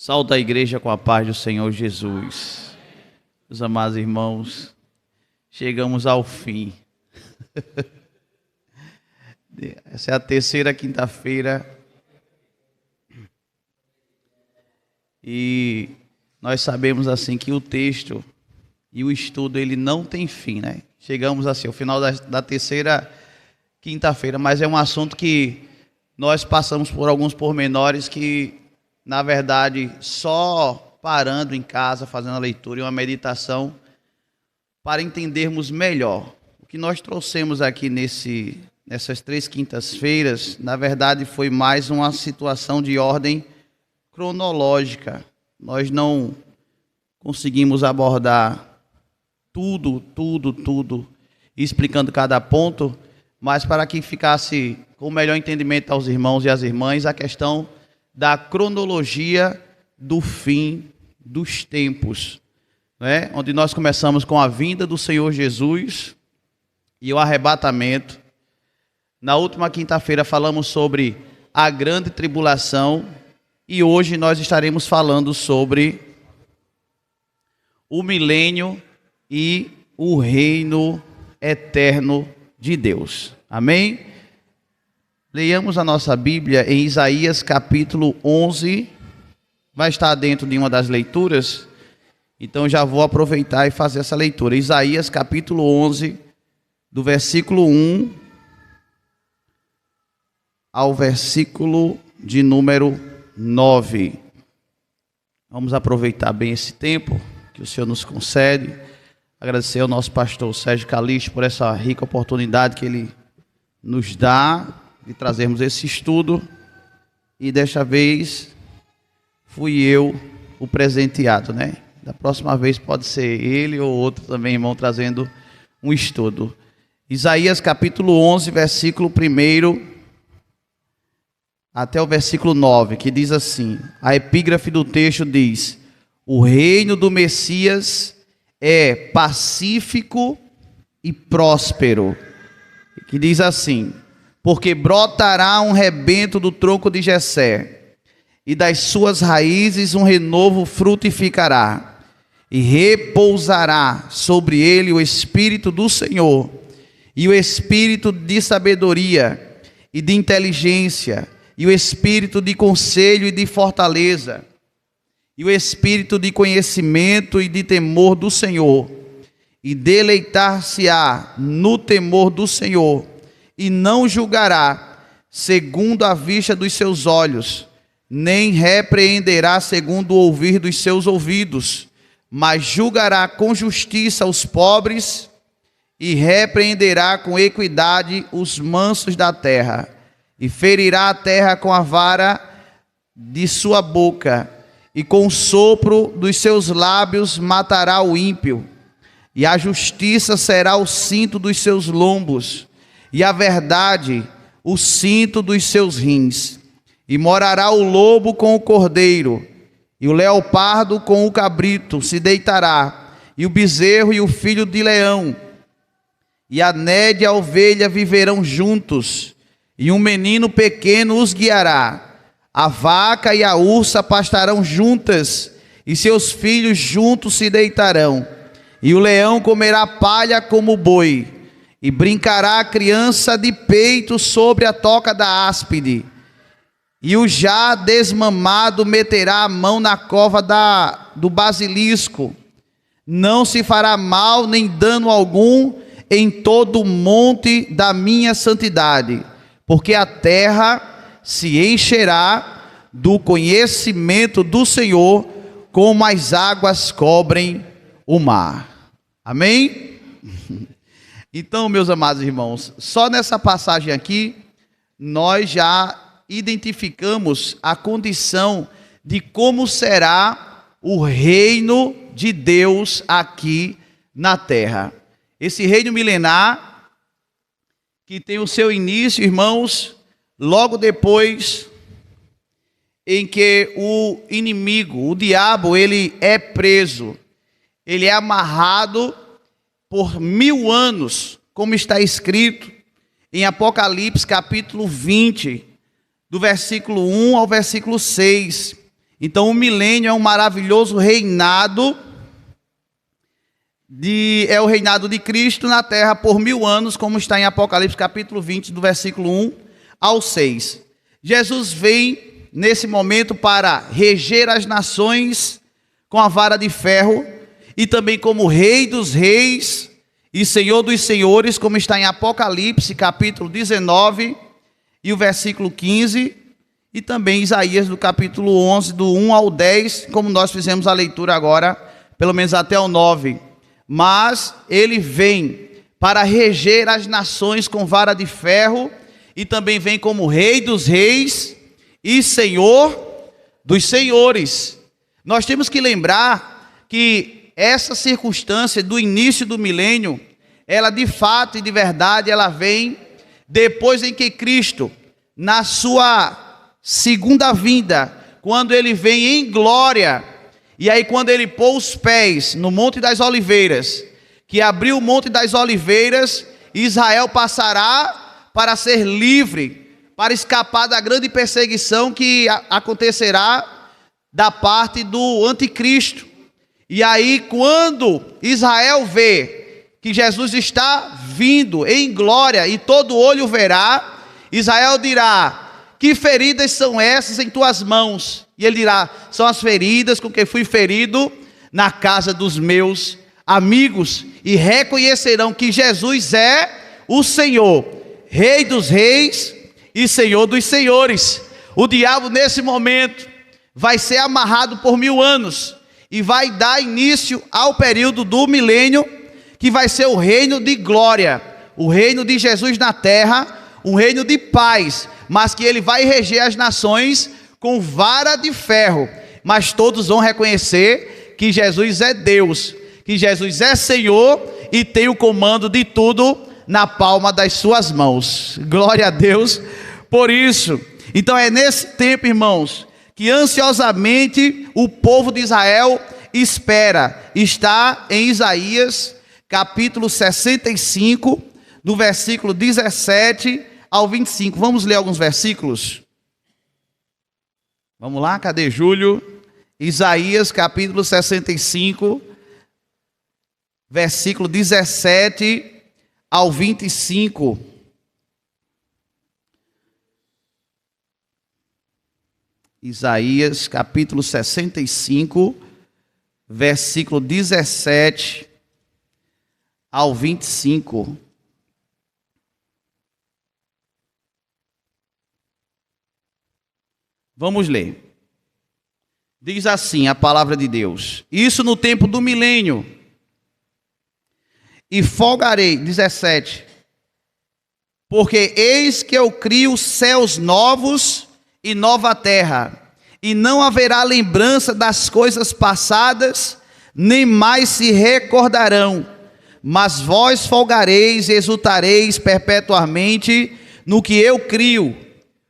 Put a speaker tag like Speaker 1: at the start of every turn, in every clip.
Speaker 1: Salve a igreja com a paz do Senhor Jesus. Meus amados irmãos, chegamos ao fim. Essa é a terceira quinta-feira. E nós sabemos assim que o texto e o estudo ele não tem fim, né? Chegamos assim ao final da terceira quinta-feira, mas é um assunto que nós passamos por alguns pormenores que, na verdade, só parando em casa, fazendo a leitura e uma meditação, para entendermos melhor. O que nós trouxemos aqui nessas 3 quintas-feiras, na verdade, foi mais uma situação de ordem cronológica. Nós não conseguimos abordar tudo, explicando cada ponto, mas para que ficasse com o melhor entendimento aos irmãos e às irmãs, a questão da cronologia do fim dos tempos, né? Onde nós começamos com a vinda do Senhor Jesus e o arrebatamento. Na última quinta-feira falamos sobre a grande tribulação e hoje nós estaremos falando sobre o milênio e o reino eterno de Deus. Amém? Leiamos a nossa Bíblia em Isaías capítulo 11, vai estar dentro de uma das leituras, então já vou aproveitar e fazer essa leitura. Isaías capítulo 11, do versículo 1 ao versículo de número 9. Vamos aproveitar bem esse tempo que o Senhor nos concede. Agradecer ao nosso pastor Sérgio Calixto por essa rica oportunidade que ele nos dá de trazermos esse estudo, e desta vez fui eu o presenteado, né? Da próxima vez pode ser ele ou outro também, irmão, trazendo um estudo. Isaías capítulo 11, versículo 1 até o versículo 9, que diz assim, a epígrafe do texto diz: o reino do Messias é pacífico e próspero, que diz assim: porque brotará um rebento do tronco de Jessé, e das suas raízes um renovo frutificará, e repousará sobre ele o Espírito do Senhor, e o Espírito de sabedoria e de inteligência, e o Espírito de conselho e de fortaleza, e o Espírito de conhecimento e de temor do Senhor, e deleitar-se-á no temor do Senhor, e não julgará segundo a vista dos seus olhos, nem repreenderá segundo o ouvir dos seus ouvidos, mas julgará com justiça os pobres e repreenderá com equidade os mansos da terra, e ferirá a terra com a vara de sua boca, e com o sopro dos seus lábios matará o ímpio, e a justiça será o cinto dos seus lombos, e a verdade o cinto dos seus rins. E morará o lobo com o cordeiro, e o leopardo com o cabrito se deitará, e o bezerro e o filho de leão, e a nédia e a ovelha viverão juntos, e um menino pequeno os guiará. A vaca e a ursa pastarão juntas, e seus filhos juntos se deitarão, e o leão comerá palha como o boi, e brincará a criança de peito sobre a toca da áspide, e o já desmamado meterá a mão na cova do basilisco. Não se fará mal nem dano algum em todo o monte da minha santidade, porque a terra se encherá do conhecimento do Senhor, como as águas cobrem o mar. Amém? Então, meus amados irmãos, só nessa passagem aqui, nós já identificamos a condição de como será o reino de Deus aqui na terra. Esse reino milenar, que tem o seu início, irmãos, logo depois em que o inimigo, o diabo, ele é preso, ele é amarrado por 1000 anos, como está escrito em Apocalipse capítulo 20, do versículo 1 ao versículo 6. Então o milênio é um maravilhoso reinado, é o reinado de Cristo na terra por 1000 anos, como está em Apocalipse capítulo 20, do versículo 1 ao 6. Jesus vem nesse momento para reger as nações com a vara de ferro, e também como Rei dos Reis e Senhor dos Senhores, como está em Apocalipse capítulo 19 e o versículo 15, e também Isaías do capítulo 11, do 1 ao 10, como nós fizemos a leitura agora, pelo menos até o 9. Mas ele vem para reger as nações com vara de ferro, e também vem como Rei dos Reis e Senhor dos Senhores. Nós temos que lembrar que essa circunstância do início do milênio, ela de fato e de verdade, ela vem depois em que Cristo, na sua segunda vinda, quando ele vem em glória, e aí quando ele pôs os pés no Monte das Oliveiras, que abriu o Monte das Oliveiras, Israel passará para ser livre, para escapar da grande perseguição que acontecerá da parte do anticristo. E aí quando Israel vê que Jesus está vindo em glória e todo olho verá, Israel dirá: que feridas são essas em tuas mãos? E ele dirá: são as feridas com que fui ferido na casa dos meus amigos. E reconhecerão que Jesus é o Senhor, Rei dos Reis e Senhor dos Senhores. O diabo nesse momento vai ser amarrado por 1000 anos e vai dar início ao período do milênio, que vai ser o reino de glória, o reino de Jesus na terra, um reino de paz, mas que ele vai reger as nações com vara de ferro. Mas todos vão reconhecer que Jesus é Deus, que Jesus é Senhor e tem o comando de tudo na palma das suas mãos. Glória a Deus por isso. Então é nesse tempo, irmãos, que ansiosamente o povo de Israel espera. Está em Isaías capítulo 65, do versículo 17 ao 25. Vamos ler alguns versículos? Vamos lá, cadê Júlio? Isaías capítulo 65, versículo 17 ao 25. Isaías capítulo 65, versículo 17 ao 25. Vamos ler. Diz assim a palavra de Deus: isso no tempo do milênio. E folgarei, 17, porque eis que eu crio céus novos e nova terra, e não haverá lembrança das coisas passadas, nem mais se recordarão. Mas vós folgareis e exultareis perpetuamente no que eu crio,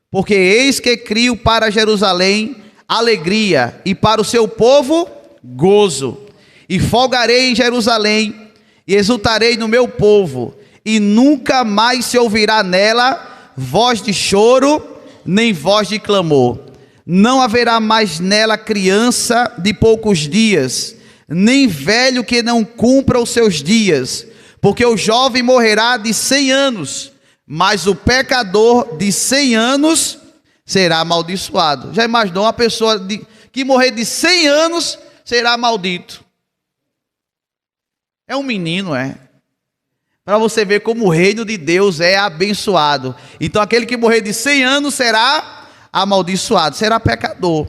Speaker 1: porque eis que crio para Jerusalém alegria, e para o seu povo gozo. E folgarei em Jerusalém, e exultarei no meu povo, e nunca mais se ouvirá nela voz de choro, nem voz de clamor. Não haverá mais nela criança de poucos dias, nem velho que não cumpra os seus dias, porque o jovem morrerá de 100 anos, mas o pecador de 100 anos será amaldiçoado. Já imaginou uma pessoa que morrer de 100 anos será maldito? É um menino, é? Para você ver como o reino de Deus é abençoado. Então aquele que morrer de 100 anos será amaldiçoado, será pecador.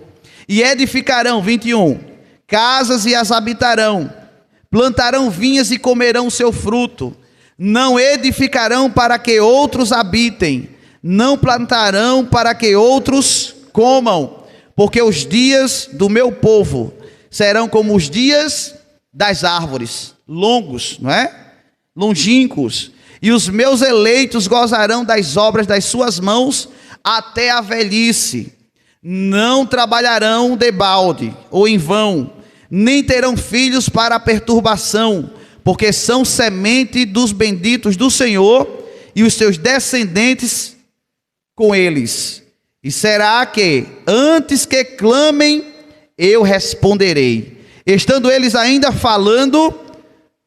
Speaker 1: E edificarão, 21, casas e as habitarão, plantarão vinhas e comerão o seu fruto. Não edificarão para que outros habitem, não plantarão para que outros comam, porque os dias do meu povo serão como os dias das árvores, longos, não é? Longínquos, e os meus eleitos gozarão das obras das suas mãos até a velhice. Não trabalharão debalde ou em vão, nem terão filhos para a perturbação, porque são semente dos benditos do Senhor, e os seus descendentes com eles. E será que, antes que clamem, eu responderei. Estando eles ainda falando,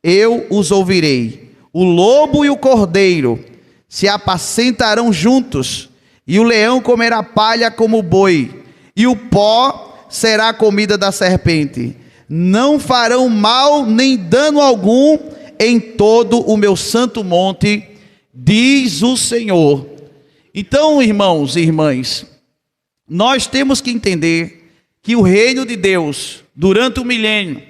Speaker 1: eu os ouvirei. O lobo e o cordeiro se apacentarão juntos, e o leão comerá palha como o boi, e o pó será a comida da serpente. Não farão mal nem dano algum em todo o meu santo monte, diz o Senhor. Então, irmãos e irmãs, nós temos que entender que o reino de Deus, durante o milênio,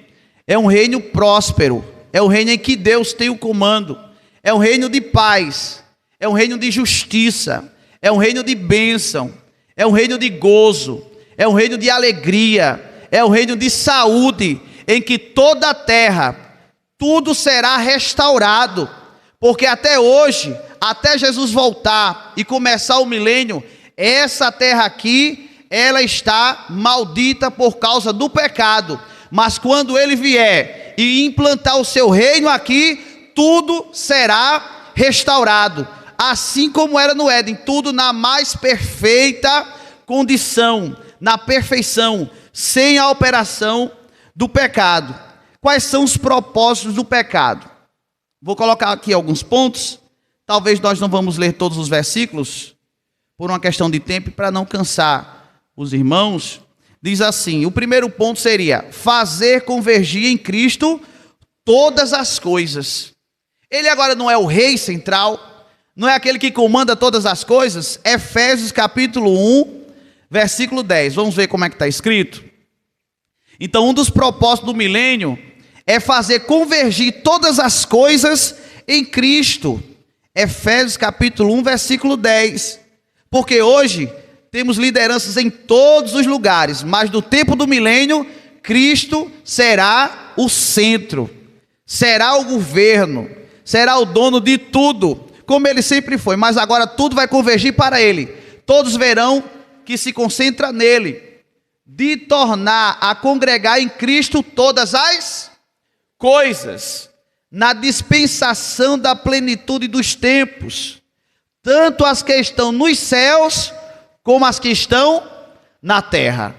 Speaker 1: é um reino próspero, é um reino em que Deus tem o comando, é um reino de paz, é um reino de justiça, é um reino de bênção, é um reino de gozo, é um reino de alegria, é um reino de saúde, em que toda a terra, tudo será restaurado, porque até hoje, até Jesus voltar e começar o milênio, essa terra aqui, ela está maldita por causa do pecado, mas quando ele vier e implantar o seu reino aqui, tudo será restaurado, assim como era no Éden, tudo na mais perfeita condição, na perfeição, sem a operação do pecado. Quais são os propósitos do pecado? Vou colocar aqui alguns pontos, talvez nós não vamos ler todos os versículos, por uma questão de tempo, para não cansar os irmãos. Diz assim, o primeiro ponto seria, fazer convergir em Cristo todas as coisas. Ele agora não é o rei central, não é aquele que comanda todas as coisas. Efésios capítulo 1, versículo 10, vamos ver como é que está escrito. Então, um dos propósitos do milênio é fazer convergir todas as coisas em Cristo. Efésios capítulo 1, versículo 10. Porque hoje temos lideranças em todos os lugares, mas no tempo do milênio, Cristo será o centro, será o governo, será o dono de tudo, como ele sempre foi, mas agora tudo vai convergir para ele. Todos verão que se concentra nele, de tornar a congregar em Cristo todas as coisas, na dispensação da plenitude dos tempos, tanto as que estão nos céus, como as que estão na terra.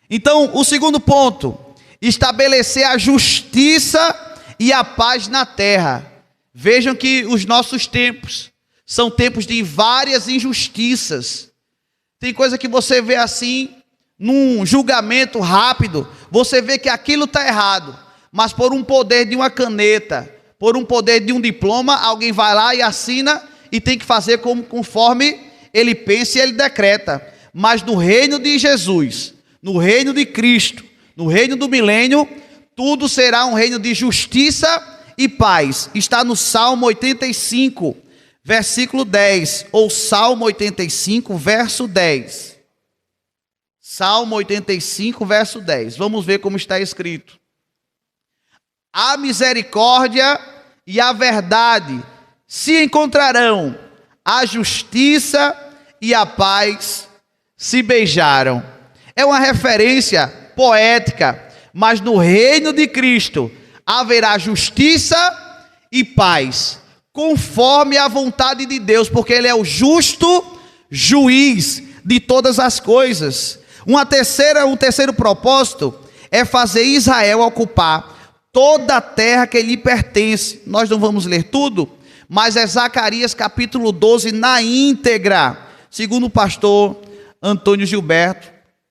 Speaker 1: Então, o segundo ponto, estabelecer a justiça e a paz na terra. Vejam que os nossos tempos são tempos de várias injustiças. Tem coisa que você vê assim, num julgamento rápido, você vê que aquilo está errado, mas por um poder de uma caneta, por um poder de um diploma, alguém vai lá e assina e tem que fazer conforme ele pensa e ele decreta. Mas no reino de Jesus, no reino de Cristo, no reino do milênio, tudo será um reino de justiça e paz. Está no Salmo 85, versículo 10, ou Salmo 85, verso 10. Salmo 85, verso 10. Vamos ver como está escrito. A misericórdia e a verdade se encontrarão, a justiça e a paz se beijaram. É uma referência poética, mas no reino de Cristo haverá justiça e paz, conforme a vontade de Deus, porque Ele é o justo juiz de todas as coisas. Um terceiro propósito é fazer Israel ocupar toda a terra que lhe pertence. Nós não vamos ler tudo, mas é Zacarias capítulo 12 na íntegra, segundo o pastor Antônio Gilberto,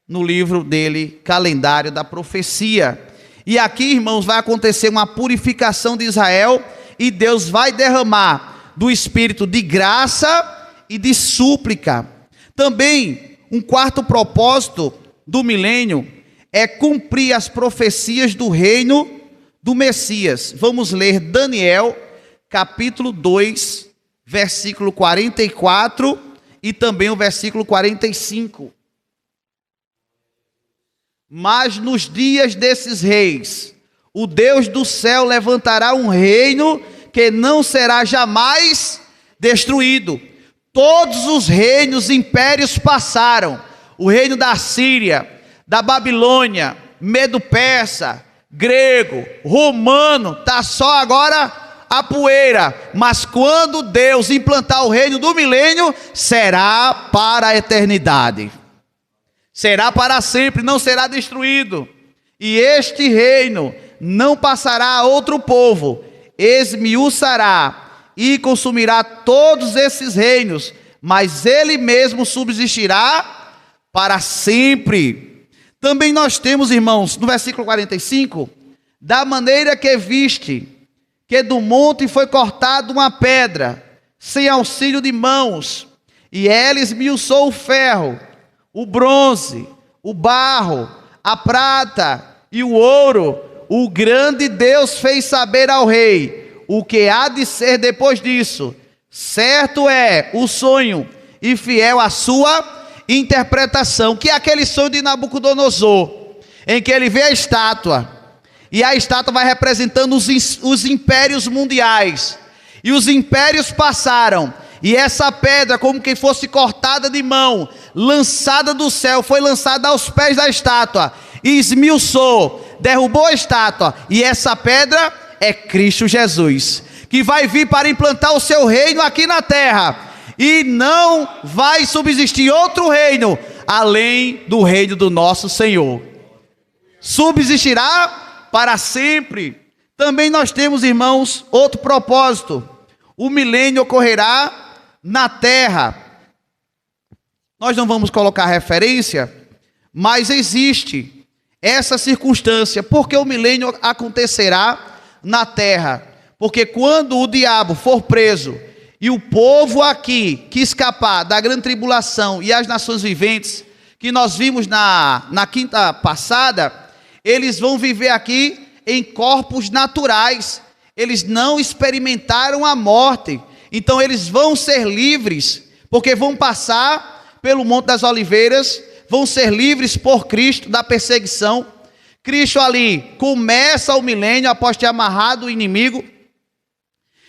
Speaker 1: no livro dele, Calendário da Profecia. E aqui, irmãos, vai acontecer uma purificação de Israel, e Deus vai derramar do espírito de graça e de súplica. Também, um quarto propósito do milênio é cumprir as profecias do reino do Messias. Vamos ler Daniel, capítulo 2, versículo 44 e também o versículo 45. Mas nos dias desses reis, o Deus do céu levantará um reino que não será jamais destruído. Todos os reinos, impérios passaram. O reino da Síria, da Babilônia, Medo-Persa, grego, romano, está só agora a poeira. Mas quando Deus implantar o reino do milênio, será para a eternidade. será para sempre, não será destruído. E este reino não passará a outro povo, esmiuçará e consumirá todos esses reinos, mas ele mesmo subsistirá para sempre. Também nós temos, irmãos, no versículo 45, da maneira que viste, que do monte foi cortada uma pedra, sem auxílio de mãos, e ela esmiuçou o ferro, o bronze, o barro, a prata e o ouro, o grande Deus fez saber ao rei o que há de ser depois disso. Certo é o sonho e fiel a sua interpretação, que é aquele sonho de Nabucodonosor, em que ele vê a estátua, e a estátua vai representando os impérios mundiais, e os impérios passaram, e essa pedra, como que fosse cortada de mão, lançada do céu, foi lançada aos pés da estátua, e esmiuçou, derrubou a estátua, e essa pedra é Cristo Jesus, que vai vir para implantar o seu reino aqui na terra, e não vai subsistir outro reino, além do reino do nosso Senhor, subsistirá para sempre. Também nós temos, irmãos, outro propósito, o milênio ocorrerá na terra. Nós não vamos colocar referência, mas existe essa circunstância, porque o milênio acontecerá na terra, porque quando o diabo for preso, e o povo aqui que escapar da grande tribulação e as nações viventes, que nós vimos na quinta passada, eles vão viver aqui em corpos naturais, eles não experimentaram a morte, então eles vão ser livres, porque vão passar pelo Monte das Oliveiras, vão ser livres por Cristo da perseguição. Cristo ali começa o milênio após ter amarrado o inimigo,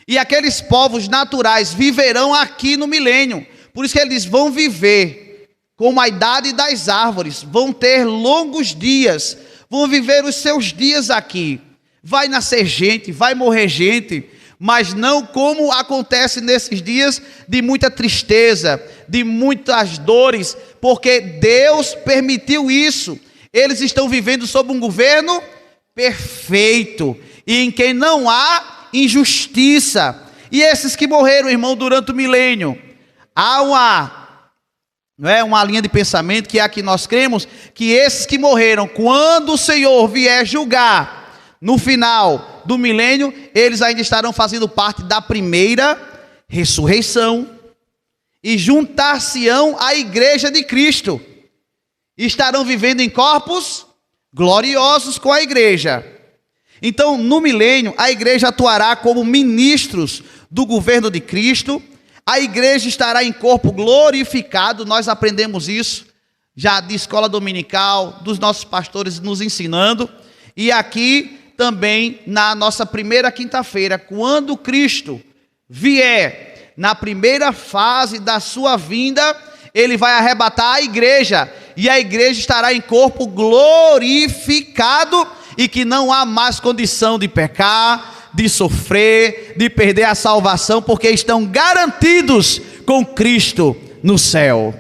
Speaker 1: e aqueles povos naturais viverão aqui no milênio, por isso que eles vão viver como a idade das árvores, vão ter longos dias, vão viver os seus dias aqui, vai nascer gente, vai morrer gente, mas não como acontece nesses dias de muita tristeza, de muitas dores, porque Deus permitiu isso. Eles estão vivendo sob um governo perfeito, e em quem não há injustiça. E esses que morreram, irmão, durante o milênio, há uma linha de pensamento que é a que nós cremos, que esses que morreram, quando o Senhor vier julgar no final do milênio, eles ainda estarão fazendo parte da primeira ressurreição, e juntar-se-ão à igreja de Cristo, e estarão vivendo em corpos gloriosos com a igreja. Então, no milênio, a igreja atuará como ministros do governo de Cristo, a igreja estará em corpo glorificado, nós aprendemos isso, já de escola dominical, dos nossos pastores nos ensinando, e aqui também na nossa primeira quinta-feira, quando Cristo vier, na primeira fase da sua vinda, ele vai arrebatar a igreja, e a igreja estará em corpo glorificado, e que não há mais condição de pecar, de sofrer, de perder a salvação, porque estão garantidos com Cristo no céu.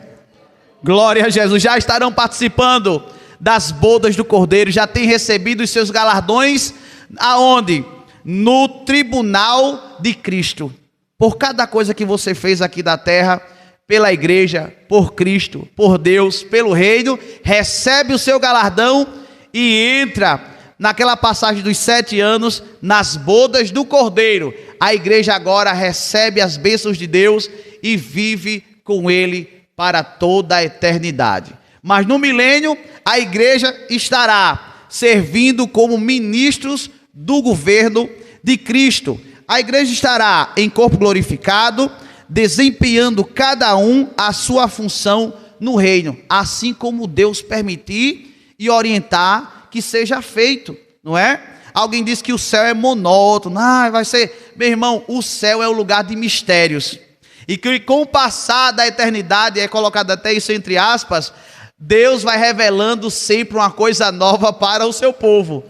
Speaker 1: Glória a Jesus, já estarão participando das bodas do Cordeiro, já têm recebido os seus galardões, aonde? No tribunal de Cristo, por cada coisa que você fez aqui da terra, pela igreja, por Cristo, por Deus, pelo reino, recebe o seu galardão e entra naquela passagem dos 7 anos, nas bodas do Cordeiro. A igreja agora recebe as bênçãos de Deus e vive com ele para toda a eternidade. Mas no milênio, a igreja estará servindo como ministros do governo de Cristo. A igreja estará em corpo glorificado, desempenhando cada um a sua função no reino, assim como Deus permitir e orientar que seja feito, não é? Alguém diz que o céu é monótono, vai ser, meu irmão, o céu é o lugar de mistérios, e que com o passar da eternidade, é colocado até isso entre aspas, Deus vai revelando sempre uma coisa nova para o seu povo,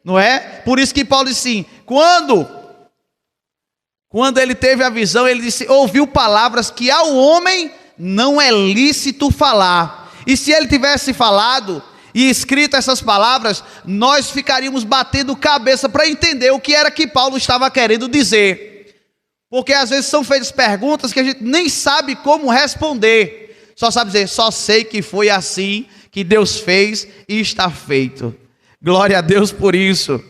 Speaker 1: não é? Por isso que Paulo disse assim, quando ele teve a visão, ele disse, ouviu palavras que ao homem não é lícito falar. E se ele tivesse falado e escrito essas palavras, nós ficaríamos batendo cabeça para entender o que era que Paulo estava querendo dizer. Porque às vezes são feitas perguntas que a gente nem sabe como responder. Só sabe dizer, só sei que foi assim que Deus fez e está feito. Glória a Deus por isso.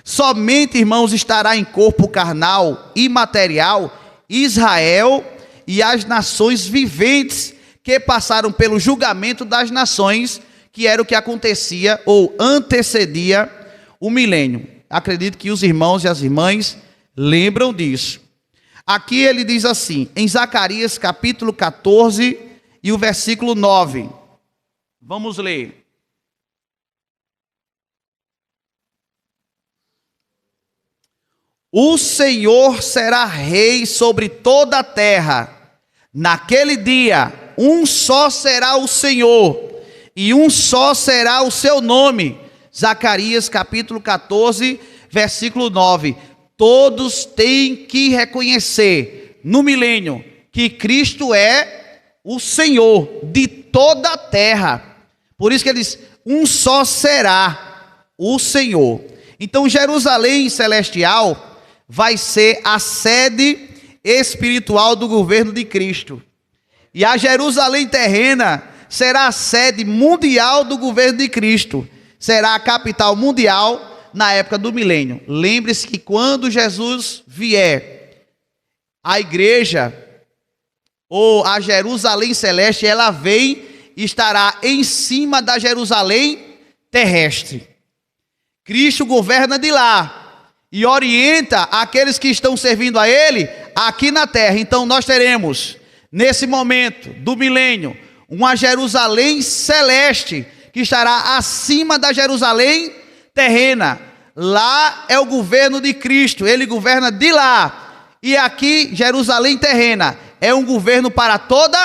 Speaker 1: Somente, irmãos, estará em corpo carnal e material Israel e as nações viventes que passaram pelo julgamento das nações, que era o que acontecia ou antecedia o milênio. Acredito que os irmãos e as irmãs lembram disso. Aqui ele diz assim, em Zacarias capítulo 14 e o versículo 9. Vamos ler. O Senhor será rei sobre toda a terra. Naquele dia, um só será o Senhor, e um só será o seu nome. Zacarias capítulo 14, versículo 9. Todos têm que reconhecer no milênio que Cristo é o Senhor de toda a terra. Por isso que ele diz, um só será o Senhor. Então Jerusalém celestial vai ser a sede espiritual do governo de Cristo. E a Jerusalém terrena será a sede mundial do governo de Cristo. Será a capital mundial na época do milênio. Lembre-se que quando Jesus vier, a igreja, ou a Jerusalém celeste, ela vem e estará em cima da Jerusalém terrestre. Cristo governa de lá e orienta aqueles que estão servindo a Ele aqui na terra. Então nós teremos, nesse momento do milênio, uma Jerusalém celeste que estará acima da Jerusalém terrena. Lá é o governo de Cristo, Ele governa de lá. E aqui, Jerusalém terrena, é um governo para toda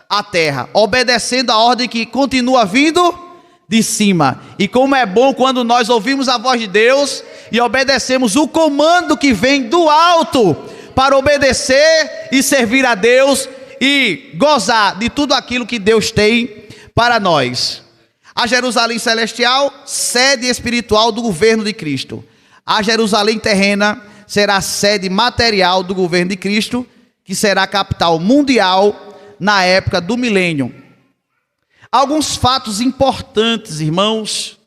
Speaker 1: a terra, obedecendo a ordem que continua vindo de cima. E como é bom quando nós ouvimos a voz de Deus e obedecemos o comando que vem do alto para obedecer e servir a Deus e gozar de tudo aquilo que Deus tem para nós. A Jerusalém celestial, sede espiritual do governo de Cristo. A Jerusalém terrena será a sede material do governo de Cristo, que será a capital mundial na época do milênio. Alguns fatos importantes, irmãos,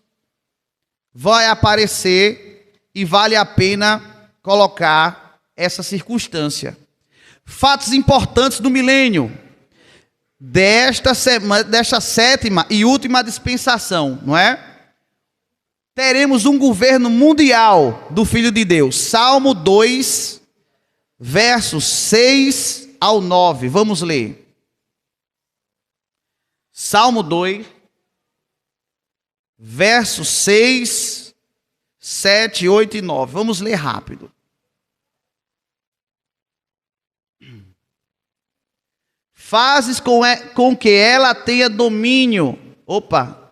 Speaker 1: vai aparecer e vale a pena colocar essa circunstância. Fatos importantes do milênio, desta sétima e última dispensação, não é? Teremos um governo mundial do Filho de Deus. Salmo 2, versos 6 ao 9. Vamos ler. Salmo 2, versos 6, 7, 8 e 9. Vamos ler rápido. Fazes com que ela tenha domínio. Opa,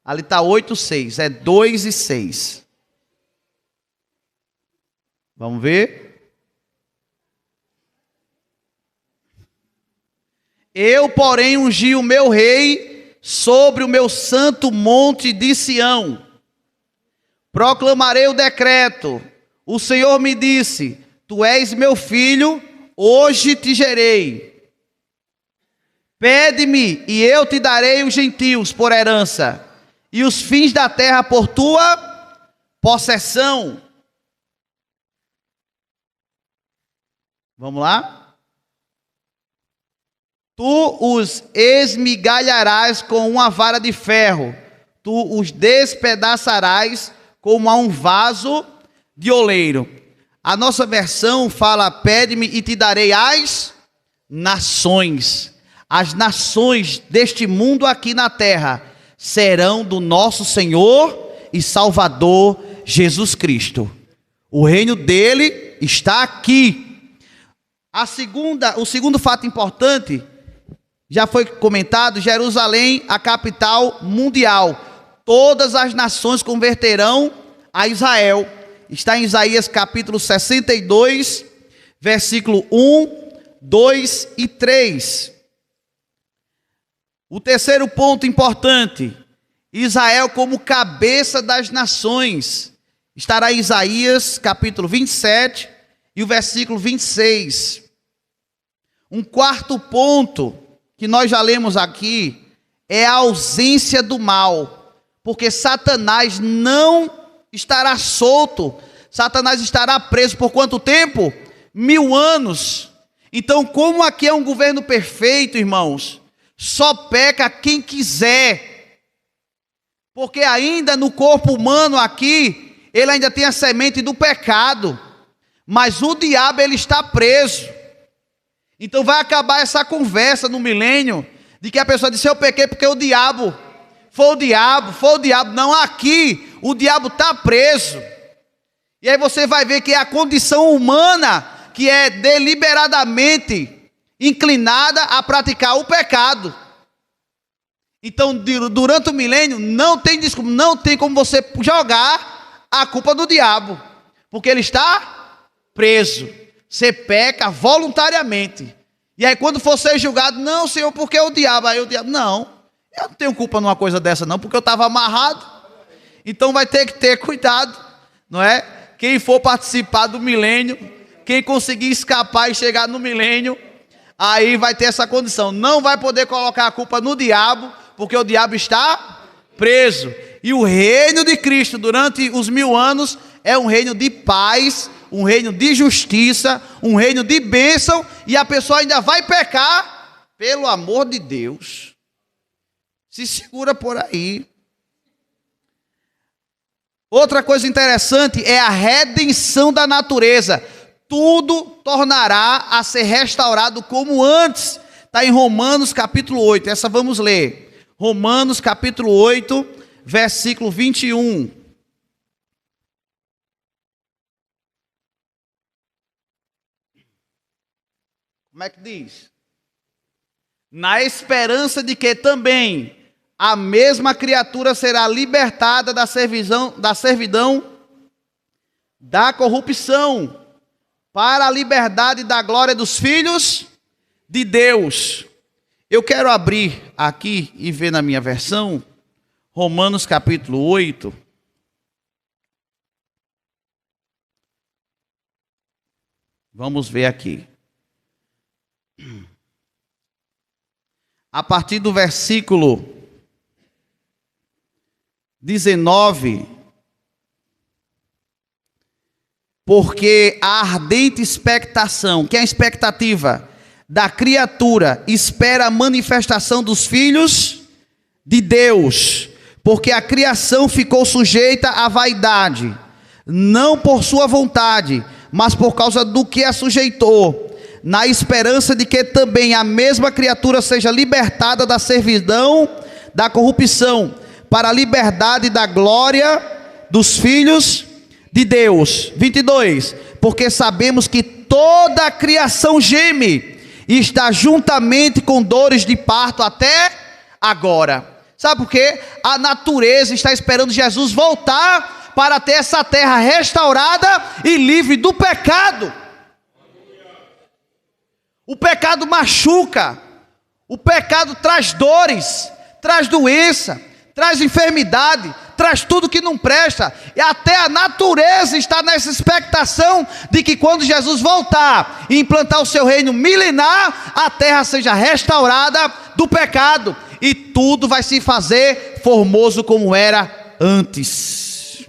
Speaker 1: ali está 8, 6. É 2 e 6. Vamos ver? Eu, porém, ungi o meu rei sobre o meu santo monte de Sião. Proclamarei o decreto. O Senhor me disse, tu és meu filho, hoje te gerei. Pede-me e eu te darei os gentios por herança, e os fins da terra por tua possessão. Vamos lá? Tu os esmigalharás com uma vara de ferro, tu os despedaçarás como a um vaso de oleiro. A nossa versão fala, pede-me e te darei as nações. As nações deste mundo aqui na terra serão do nosso Senhor e Salvador Jesus Cristo. O reino dele está aqui. O segundo fato importante, já foi comentado, Jerusalém, a capital mundial. Todas as nações converterão a Israel. Está em Isaías capítulo 62, versículo 1, 2 e 3. O terceiro ponto importante, Israel como cabeça das nações. Estará em Isaías capítulo 27 e o versículo 26. Um quarto ponto que nós já lemos aqui é a ausência do mal, porque Satanás não estará solto, Satanás estará preso por quanto tempo? 1000 anos. Então, como aqui é um governo perfeito, irmãos, só peca quem quiser, porque ainda no corpo humano aqui, ele ainda tem a semente do pecado, mas o diabo ele está preso. Então vai acabar essa conversa no milênio, de que a pessoa disse, eu pequei porque o diabo, foi o diabo. Não, aqui o diabo está preso. E aí você vai ver que é a condição humana que é deliberadamente inclinada a praticar o pecado. Então durante o milênio não tem desculpa, não tem como você jogar a culpa do diabo, porque ele está preso. Você peca voluntariamente. E aí quando for ser julgado, não, Senhor, porque o diabo? Aí o diabo, não, eu não tenho culpa numa coisa dessa não, porque eu estava amarrado. Então vai ter que ter cuidado, não é? Quem for participar do milênio, quem conseguir escapar e chegar no milênio, aí vai ter essa condição. Não vai poder colocar a culpa no diabo, porque o diabo está preso. E o reino de Cristo durante os 1000 anos é um reino de paz, um reino de justiça, um reino de bênção, e a pessoa ainda vai pecar, pelo amor de Deus. Se segura por aí. Outra coisa interessante é a redenção da natureza. Tudo tornará a ser restaurado como antes. Está em Romanos capítulo 8, essa vamos ler. Romanos capítulo 8, versículo 21. Como é que diz? Na esperança de que também a mesma criatura será libertada da servidão da corrupção, para a liberdade da glória dos filhos de Deus. Eu quero abrir aqui e ver na minha versão, Romanos capítulo 8. Vamos ver aqui. A partir do versículo 19, porque a ardente expectação, que é a expectativa da criatura, espera a manifestação dos filhos de Deus, porque a criação ficou sujeita à vaidade, não por sua vontade, mas por causa do que a sujeitou, na esperança de que também a mesma criatura seja libertada da servidão da corrupção, para a liberdade da glória dos filhos de Deus. 22, porque sabemos que toda a criação geme e está juntamente com dores de parto até agora. Sabe por quê? A natureza está esperando Jesus voltar para ter essa terra restaurada e livre do pecado. O pecado machuca, o pecado traz dores, traz doença, traz enfermidade, traz tudo que não presta, e até a natureza está nessa expectação de que quando Jesus voltar e implantar o seu reino milenar, a terra seja restaurada do pecado, e tudo vai se fazer formoso como era antes.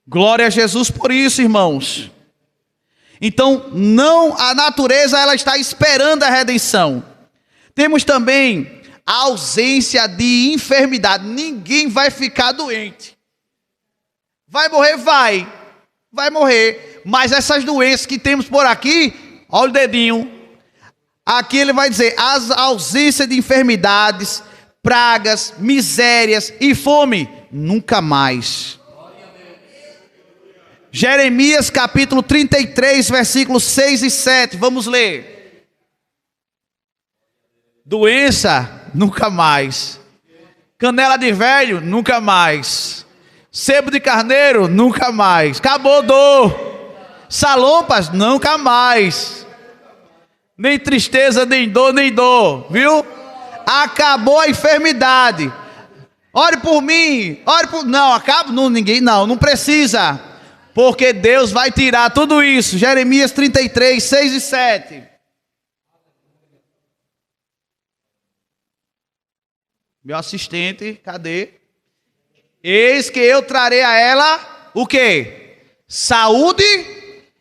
Speaker 1: Glória a Jesus por isso, irmãos. Então, não, a natureza ela está esperando a redenção. Temos também a ausência de enfermidade. Ninguém vai ficar doente. Vai morrer? Vai morrer. Mas essas doenças que temos por aqui, olha o dedinho. Aqui ele vai dizer, a ausência de enfermidades, pragas, misérias e fome, nunca mais. Jeremias capítulo 33, versículos 6 e 7, vamos ler. Doença, nunca mais. Canela de velho, nunca mais. Sebo de carneiro, nunca mais. Acabou dor. Salompas, nunca mais. Nem tristeza, nem dor, viu? Acabou a enfermidade. Ore por mim, ore por... Não, acaba, não, ninguém, não precisa. Porque Deus vai tirar tudo isso. Jeremias 33, 6 e 7. Meu assistente, cadê? Eis que eu trarei a ela, o quê? Saúde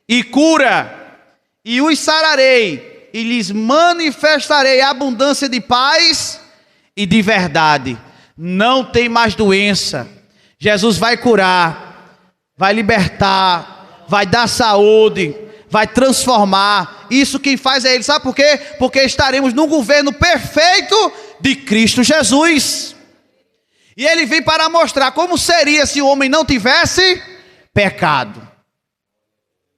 Speaker 1: e cura. E os sararei, e lhes manifestarei abundância de paz e de verdade. Não tem mais doença. Jesus vai curar, vai libertar, vai dar saúde, vai transformar. Isso quem faz é Ele. Sabe por quê? Porque estaremos no governo perfeito de Cristo Jesus. E Ele vem para mostrar como seria se o homem não tivesse pecado.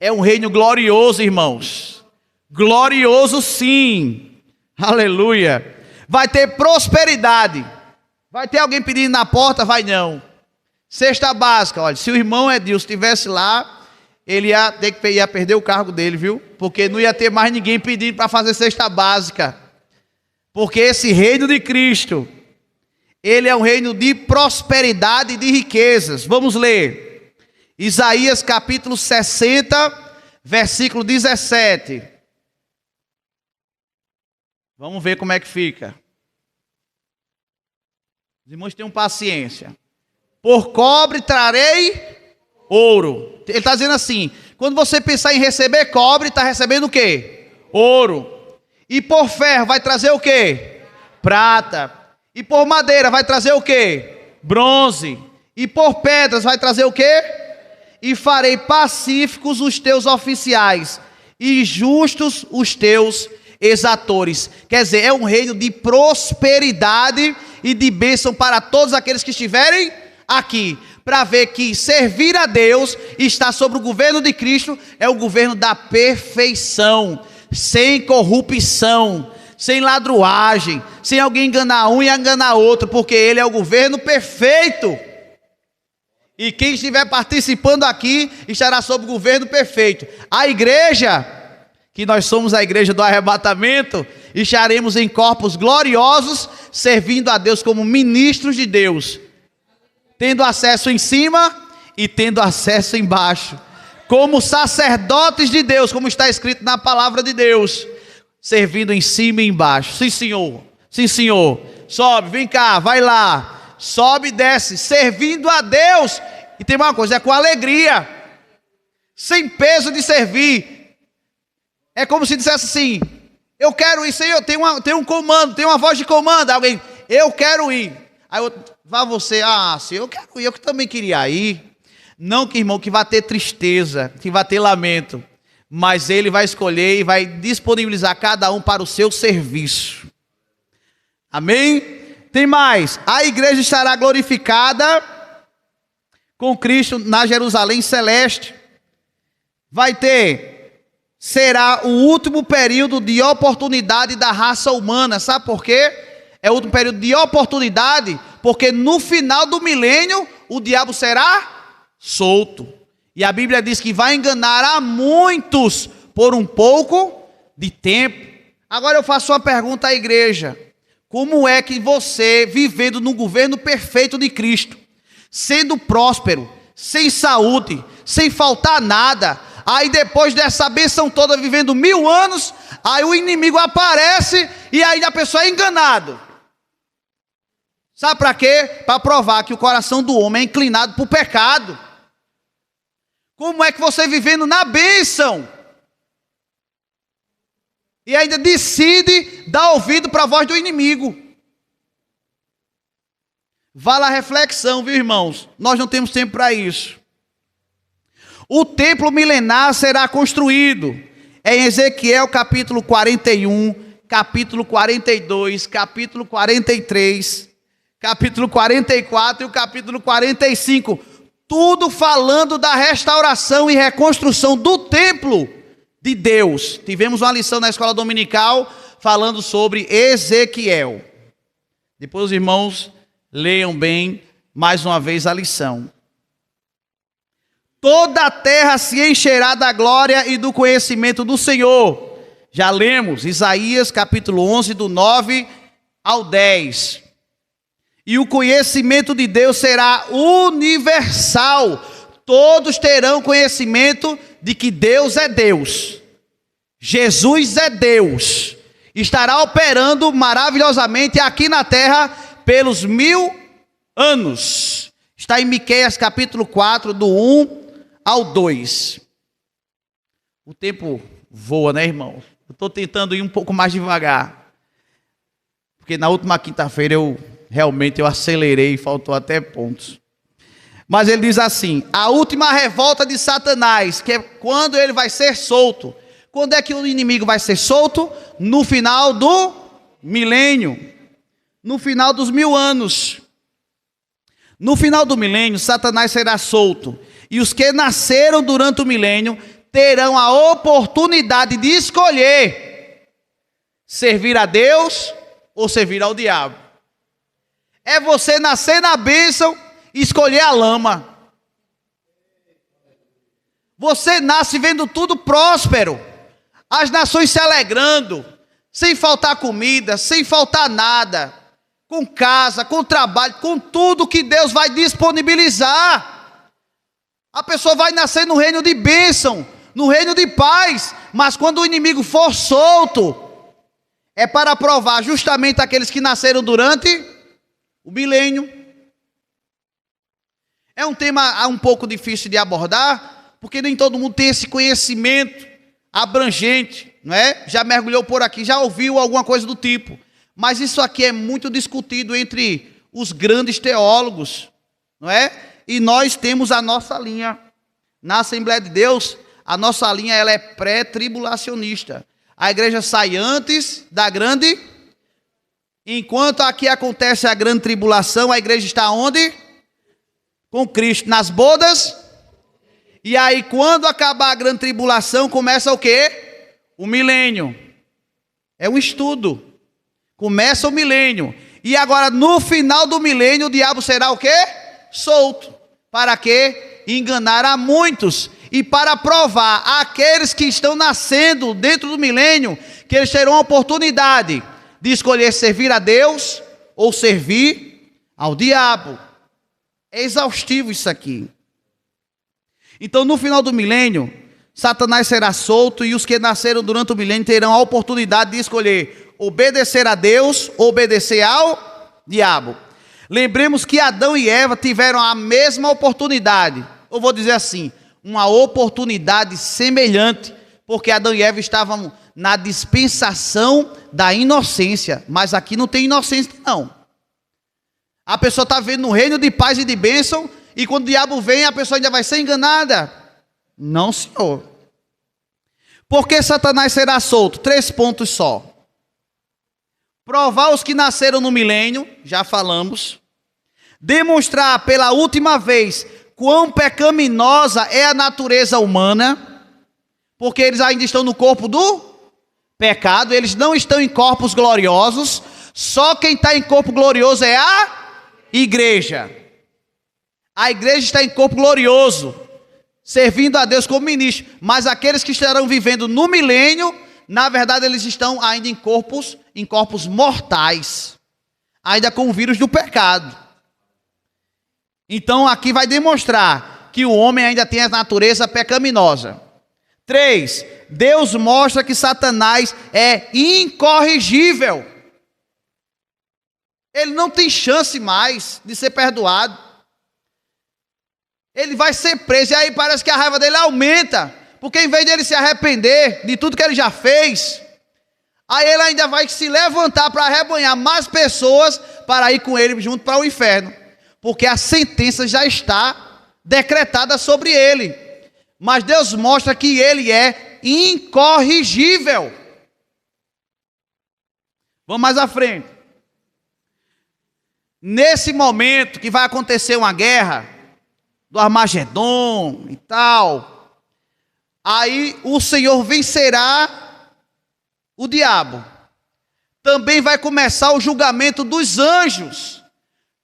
Speaker 1: É um reino glorioso, irmãos. Glorioso sim. Aleluia. Vai ter prosperidade. Vai ter alguém pedindo na porta? Vai não. Cesta básica, olha, se o irmão Edilson estivesse lá, ele ia perder o cargo dele, viu? Porque não ia ter mais ninguém pedindo para fazer cesta básica. Porque esse reino de Cristo, ele é um reino de prosperidade e de riquezas. Vamos ler. Isaías capítulo 60, versículo 17. Vamos ver como é que fica. Os irmãos tenham paciência. Por cobre trarei ouro. Ele está dizendo assim, quando você pensar em receber cobre, está recebendo o quê? Ouro. E por ferro vai trazer o quê? Prata. E por madeira vai trazer o quê? Bronze. E por pedras vai trazer o quê? E farei pacíficos os teus oficiais, e justos os teus exatores. Quer dizer, é um reino de prosperidade e de bênção para todos aqueles que estiverem aqui, para ver que servir a Deus e estar sob o governo de Cristo é o governo da perfeição, sem corrupção, sem ladruagem, sem alguém enganar um e enganar outro, porque Ele é o governo perfeito. E quem estiver participando aqui estará sob o governo perfeito. A igreja, que nós somos a igreja do arrebatamento, estaremos em corpos gloriosos, servindo a Deus como ministros de Deus, tendo acesso em cima e tendo acesso embaixo, como sacerdotes de Deus, como está escrito na palavra de Deus, servindo em cima e embaixo. Sim, senhor. Sim, senhor. Sobe, vem cá, vai lá. Sobe e desce, servindo a Deus. E tem uma coisa, é com alegria, sem peso de servir. É como se dissesse assim: eu quero ir, Senhor, tem um comando, tem uma voz de comando. Alguém, eu quero ir. Aí outro, vá você, Senhor, eu quero ir, eu também queria ir. Não, que irmão, que vai ter tristeza, que vai ter lamento, mas Ele vai escolher e vai disponibilizar cada um para o seu serviço. Amém? Tem mais, a igreja estará glorificada com Cristo na Jerusalém celeste. Será o último período de oportunidade da raça humana. Sabe por quê? É o último período de oportunidade, porque no final do milênio o diabo será solto. E a Bíblia diz que vai enganar a muitos por um pouco de tempo. Agora eu faço uma pergunta à igreja: como é que você, vivendo no governo perfeito de Cristo, sendo próspero, sem saúde, sem faltar nada, aí depois dessa bênção toda, vivendo 1000 anos, aí o inimigo aparece e aí a pessoa é enganado? Sabe para quê? Para provar que o coração do homem é inclinado para o pecado. Como é que você, vivendo na bênção, e ainda decide dar ouvido para a voz do inimigo? Vale a reflexão, viu, irmãos? Nós não temos tempo para isso. O templo milenar será construído. É em Ezequiel capítulo 41, capítulo 42, capítulo 43, capítulo 44 e o capítulo 45. Tudo falando da restauração e reconstrução do templo de Deus. Tivemos uma lição na escola dominical falando sobre Ezequiel. Depois os irmãos leiam bem mais uma vez a lição. Toda a terra se encherá da glória e do conhecimento do Senhor. Já lemos Isaías capítulo 11, do 9 ao 10. E o conhecimento de Deus será universal. Todos terão conhecimento de que Deus é Deus. Jesus é Deus. Estará operando maravilhosamente aqui na terra pelos 1000 anos. Está em Miqueias capítulo 4, do 1 ao 2. O tempo voa, né, irmão? Eu estou tentando ir um pouco mais devagar. Porque na última quinta-feira eu acelerei e faltou até pontos. Mas ele diz assim: a última revolta de Satanás, que é quando ele vai ser solto. Quando é que o inimigo vai ser solto? No final do milênio. No final dos 1000 anos. No final do milênio, Satanás será solto. E os que nasceram durante o milênio terão a oportunidade de escolher servir a Deus ou servir ao diabo. É você nascer na bênção e escolher a lama. Você nasce vendo tudo próspero, as nações se alegrando, sem faltar comida, sem faltar nada, com casa, com trabalho, com tudo que Deus vai disponibilizar. A pessoa vai nascer no reino de bênção, no reino de paz, mas quando o inimigo for solto, é para provar justamente aqueles que nasceram durante o milênio. É um tema um pouco difícil de abordar, porque nem todo mundo tem esse conhecimento abrangente, não é? Já mergulhou por aqui, já ouviu alguma coisa do tipo. Mas isso aqui é muito discutido entre os grandes teólogos, não é? E nós temos a nossa linha. Na Assembleia de Deus, a nossa linha ela é pré-tribulacionista. A igreja sai antes da grande. Enquanto aqui acontece a grande tribulação, a igreja está onde? Com Cristo, nas bodas. E aí quando acabar a grande tribulação, começa o quê? O milênio. É um estudo. Começa o milênio. E agora no final do milênio o diabo será o quê? Solto. Para quê? Enganar a muitos. E para provar àqueles que estão nascendo dentro do milênio, que eles terão a oportunidade de escolher servir a Deus ou servir ao diabo. É exaustivo isso aqui. Então no final do milênio, Satanás será solto e os que nasceram durante o milênio terão a oportunidade de escolher obedecer a Deus ou obedecer ao diabo. Lembremos que Adão e Eva tiveram a mesma oportunidade. Eu vou dizer assim, uma oportunidade semelhante, porque Adão e Eva estavam na dispensação da inocência, mas aqui não tem inocência não. A pessoa está vivendo no reino de paz e de bênção, e quando o diabo vem, a pessoa ainda vai ser enganada? Não, senhor. Por que Satanás será solto? 3 pontos só. Provar os que nasceram no milênio, já falamos. Demonstrar pela última vez quão pecaminosa é a natureza humana, porque eles ainda estão no corpo do pecado, eles não estão em corpos gloriosos, só quem está em corpo glorioso é a igreja. A igreja está em corpo glorioso, servindo a Deus como ministro, mas aqueles que estarão vivendo no milênio, na verdade eles estão ainda em corpos mortais, ainda com o vírus do pecado. Então aqui vai demonstrar que o homem ainda tem a natureza pecaminosa. 3, Deus mostra que Satanás é incorrigível. Ele não tem chance mais de ser perdoado. Ele vai ser preso, e aí parece que a raiva dele aumenta, porque em vez de ele se arrepender de tudo que ele já fez, aí ele ainda vai se levantar para arrebanhar mais pessoas para ir com ele junto para o inferno, porque a sentença já está decretada sobre ele. Mas Deus mostra que ele é incorrigível. Vamos mais à frente. Nesse momento que vai acontecer uma guerra do Armagedon e tal, aí o Senhor vencerá o diabo. Também vai começar o julgamento dos anjos,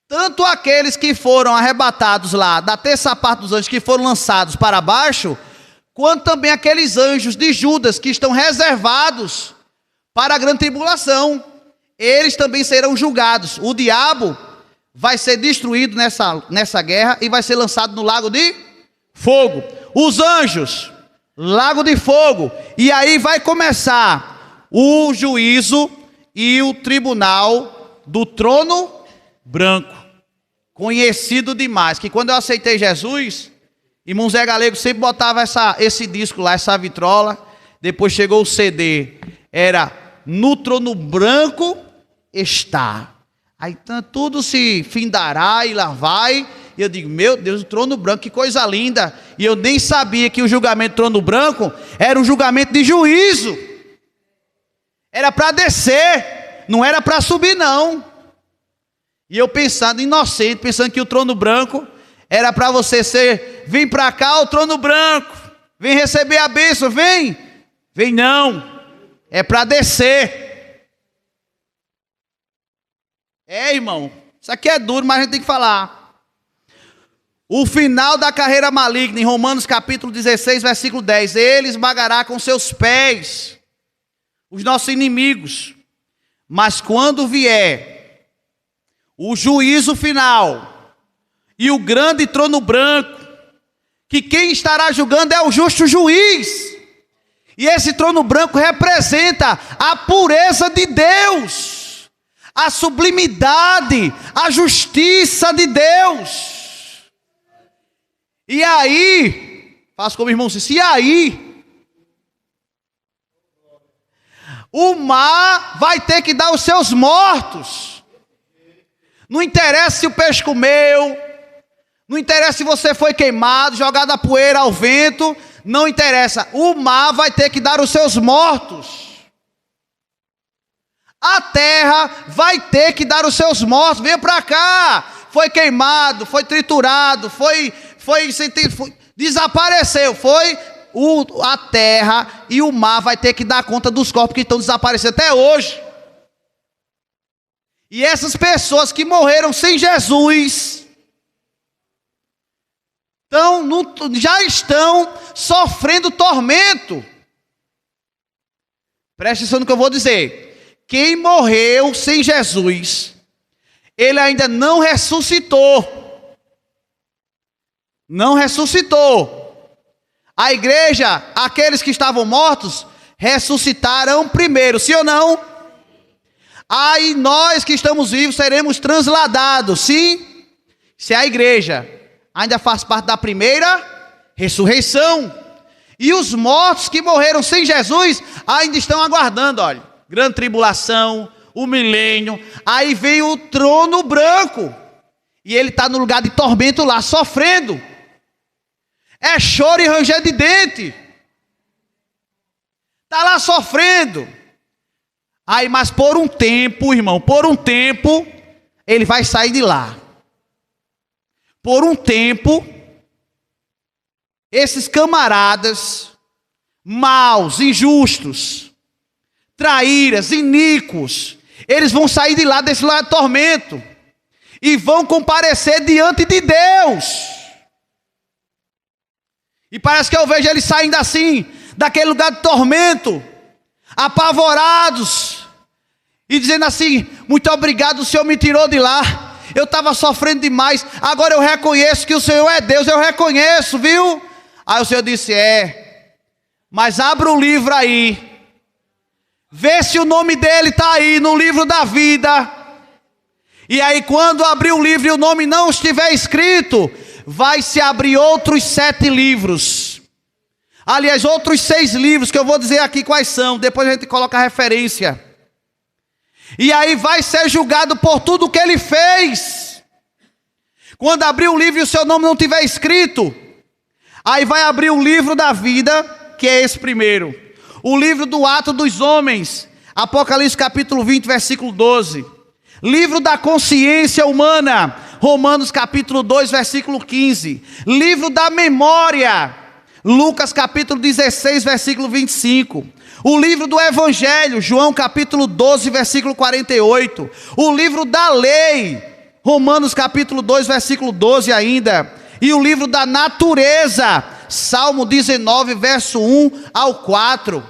Speaker 1: tanto aqueles que foram arrebatados lá, da terça parte dos anjos que foram lançados para baixo, quanto também aqueles anjos de Judas que estão reservados para a grande tribulação. Eles também serão julgados. O diabo vai ser destruído nessa guerra e vai ser lançado no lago de fogo. Os anjos, lago de fogo. E aí vai começar o juízo e o tribunal do trono branco. Conhecido demais, que quando eu aceitei Jesus, irmão Zé Galego sempre botava esse disco lá, essa vitrola. Depois chegou o CD, era No Trono Branco Está. Aí tudo se findará e lá vai. E eu digo, meu Deus, o trono branco, que coisa linda. E eu nem sabia que o julgamento do trono branco era um julgamento de juízo. Era para descer, não era para subir não. E eu pensando, inocente, pensando que o trono branco era para você ser, vem para cá o trono branco, vem receber a bênção, vem não, é para descer. Irmão, isso aqui é duro, mas a gente tem que falar. O final da carreira maligna, em Romanos capítulo 16, versículo 10, ele esmagará com seus pés os nossos inimigos, mas quando vier o juízo final e o grande trono branco, que quem estará julgando é o justo juiz, e esse trono branco representa a pureza de Deus, a sublimidade, a justiça de Deus. E aí, faço como irmão disse, e aí, o mar vai ter que dar os seus mortos. Não interessa se o peixe comeu, não interessa se você foi queimado, jogado a poeira ao vento, não interessa, o mar vai ter que dar os seus mortos. A terra vai ter que dar os seus mortos. Venha para cá. Foi queimado, foi triturado, desapareceu. A terra e o mar vai ter que dar conta dos corpos que estão desaparecendo até hoje. E essas pessoas que morreram sem Jesus, já estão sofrendo tormento. Preste atenção no que eu vou dizer. Quem morreu sem Jesus, ele ainda não ressuscitou. Não ressuscitou. A igreja, aqueles que estavam mortos, ressuscitaram primeiro, sim ou não? Aí nós que estamos vivos seremos transladados, sim? Se a igreja ainda faz parte da primeira ressurreição. E os mortos que morreram sem Jesus ainda estão aguardando, olha. Grande tribulação, o milênio, aí vem o trono branco, e ele está no lugar de tormento lá, sofrendo, é choro e ranger de dente, está lá sofrendo, aí mas por um tempo, irmão, ele vai sair de lá, por um tempo, esses camaradas, maus, injustos, traíras, iníquos, eles vão sair de lá, desse lado de tormento, e vão comparecer diante de Deus. E parece que eu vejo eles saindo assim, daquele lugar de tormento, apavorados, e dizendo assim, muito obrigado, o Senhor me tirou de lá, eu estava sofrendo demais, agora eu reconheço que o Senhor é Deus, eu reconheço, viu? Aí o Senhor disse, mas abra o livro aí, vê se o nome dele está aí no livro da vida. E aí quando abrir o livro e o nome não estiver escrito, vai se abrir outros 7 livros. Aliás, outros 6 livros, que eu vou dizer aqui quais são. Depois a gente coloca a referência. E aí vai ser julgado por tudo que ele fez. Quando abrir o livro e o seu nome não estiver escrito, aí vai abrir o livro da vida, que é esse primeiro. O livro do Ato dos Homens, Apocalipse capítulo 20, versículo 12. Livro da consciência humana, Romanos capítulo 2, versículo 15. Livro da memória, Lucas capítulo 16, versículo 25. O livro do Evangelho, João capítulo 12, versículo 48. O livro da lei, Romanos capítulo 2, versículo 12 ainda. E o livro da natureza, Salmo 19, verso 1 ao 4.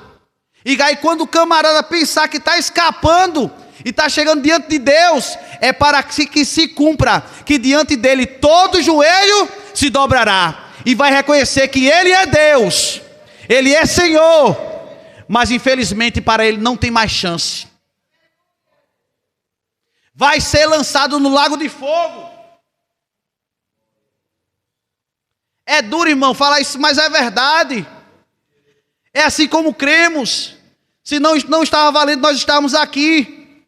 Speaker 1: E aí quando o camarada pensar que está escapando e está chegando diante de Deus, é para que se cumpra, que diante dele todo joelho se dobrará e vai reconhecer que ele é Deus, ele é Senhor, mas infelizmente para ele não tem mais chance. Vai ser lançado no lago de fogo. É duro, irmão, falar isso, mas é verdade. É assim como cremos. Se não estava valendo, nós estávamos aqui.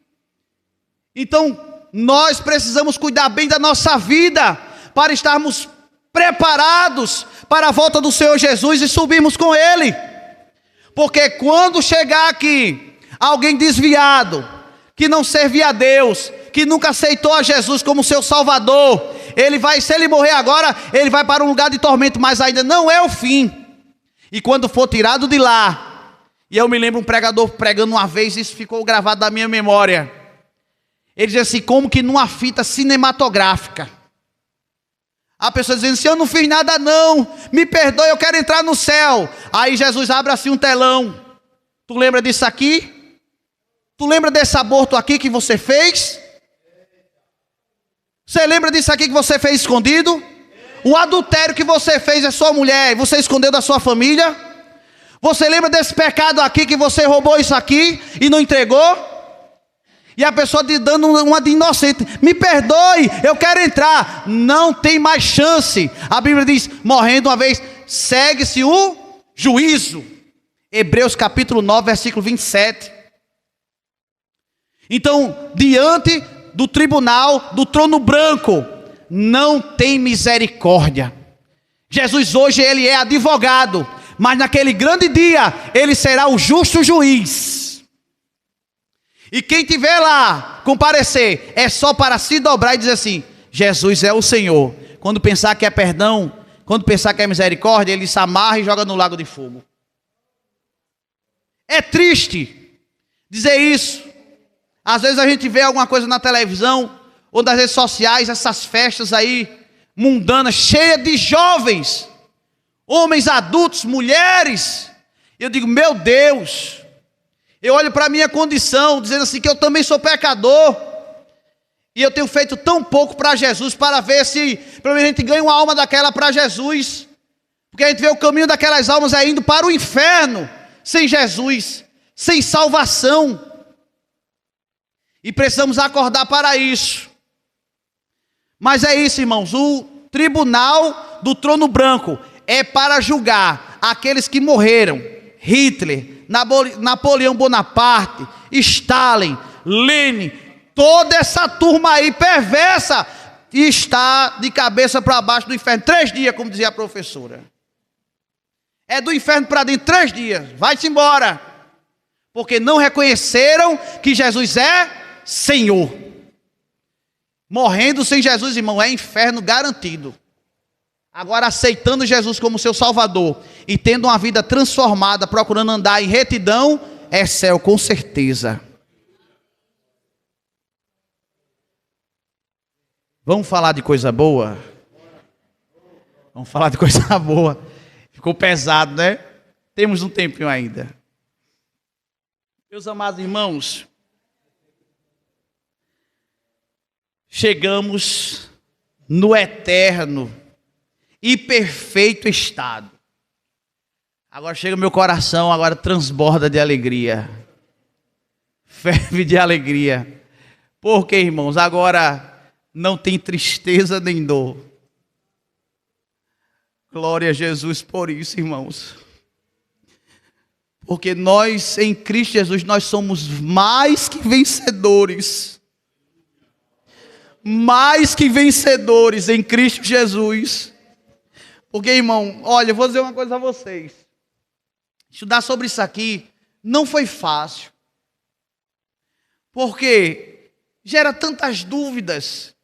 Speaker 1: Então, nós precisamos cuidar bem da nossa vida, para estarmos preparados para a volta do Senhor Jesus e subirmos com Ele. Porque quando chegar aqui, alguém desviado, que não servia a Deus, que nunca aceitou a Jesus como seu Salvador, ele vai, se ele morrer agora, ele vai para um lugar de tormento, mas ainda não é o fim. E quando for tirado de lá, e eu me lembro um pregador pregando uma vez, isso ficou gravado na minha memória. Ele diz assim, como que numa fita cinematográfica. A pessoa dizendo assim, eu não fiz nada não, me perdoe, eu quero entrar no céu. Aí Jesus abre assim um telão. Tu lembra disso aqui? Tu lembra desse aborto aqui que você fez? Você lembra disso aqui que você fez escondido? O adultério que você fez é sua mulher e você escondeu da sua família? Você lembra desse pecado aqui que você roubou isso aqui e não entregou? E a pessoa te dando uma de inocente, me perdoe, eu quero entrar. Não tem mais chance. A Bíblia diz, morrendo uma vez, segue-se o juízo. Hebreus capítulo 9, versículo 27. Então, diante do tribunal, do trono branco, não tem misericórdia. Jesus hoje ele é advogado, mas naquele grande dia, ele será o justo juiz. E quem tiver lá, comparecer, é só para se dobrar e dizer assim, Jesus é o Senhor. Quando pensar que é perdão, quando pensar que é misericórdia, ele se amarra e joga no lago de fogo. É triste dizer isso. Às vezes a gente vê alguma coisa na televisão, ou nas redes sociais, essas festas aí, mundanas, cheias de jovens, homens adultos, mulheres. Eu digo, meu Deus, eu olho para a minha condição, dizendo assim que eu também sou pecador, e eu tenho feito tão pouco para Jesus, para ver se pelo menos a gente ganha uma alma daquela para Jesus, porque a gente vê o caminho daquelas almas indo para o inferno, sem Jesus, sem salvação, e precisamos acordar para isso. Mas é isso, irmãos, o tribunal do trono branco é para julgar aqueles que morreram. Hitler, Napoleão Bonaparte, Stalin, Lenin, toda essa turma aí perversa está de cabeça para baixo do inferno, 3 dias, como dizia a professora. É do inferno para dentro, 3 dias, vai-se embora, porque não reconheceram que Jesus é Senhor. Morrendo sem Jesus, irmão, é inferno garantido. Agora, aceitando Jesus como seu Salvador e tendo uma vida transformada, procurando andar em retidão, é céu, com certeza. Vamos falar de coisa boa? Vamos falar de coisa boa. Ficou pesado, né? Temos um tempinho ainda. Meus amados irmãos, chegamos no eterno e perfeito estado. Agora chega meu coração, agora transborda de alegria, ferve de alegria, porque, irmãos, agora não tem tristeza nem dor. Glória a Jesus por isso, irmãos, porque nós em Cristo Jesus, nós somos mais que vencedores, mais que vencedores em Cristo Jesus. Porque, irmão, olha, eu vou dizer uma coisa a vocês. Estudar sobre isso aqui não foi fácil. Porque gera tantas dúvidas,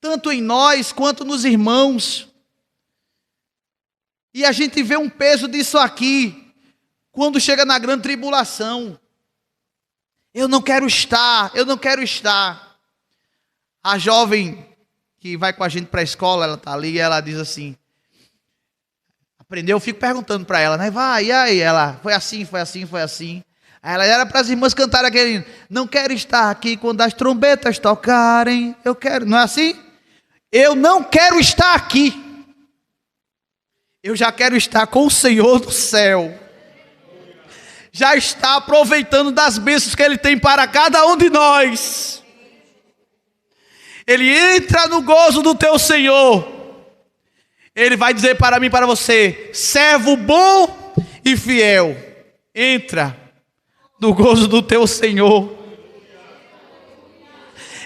Speaker 1: tanto em nós quanto nos irmãos. E a gente vê um peso disso aqui, quando chega na grande tribulação. Eu não quero estar, eu não quero estar. A jovem que vai com a gente para a escola, ela está ali e ela diz assim, Aprendeu, eu fico perguntando para ela, né? Vai, e aí? Ela, foi assim, foi assim, foi assim. Aí ela era para as irmãs cantarem aquele, não quero estar aqui quando as trombetas tocarem. Eu quero, não é assim? Eu não quero estar aqui. Eu já quero estar com o Senhor do céu. Já está aproveitando das bênçãos que Ele tem para cada um de nós. Ele entra no gozo do teu Senhor. Ele vai dizer para mim e para você, servo bom e fiel, entra no gozo do teu Senhor.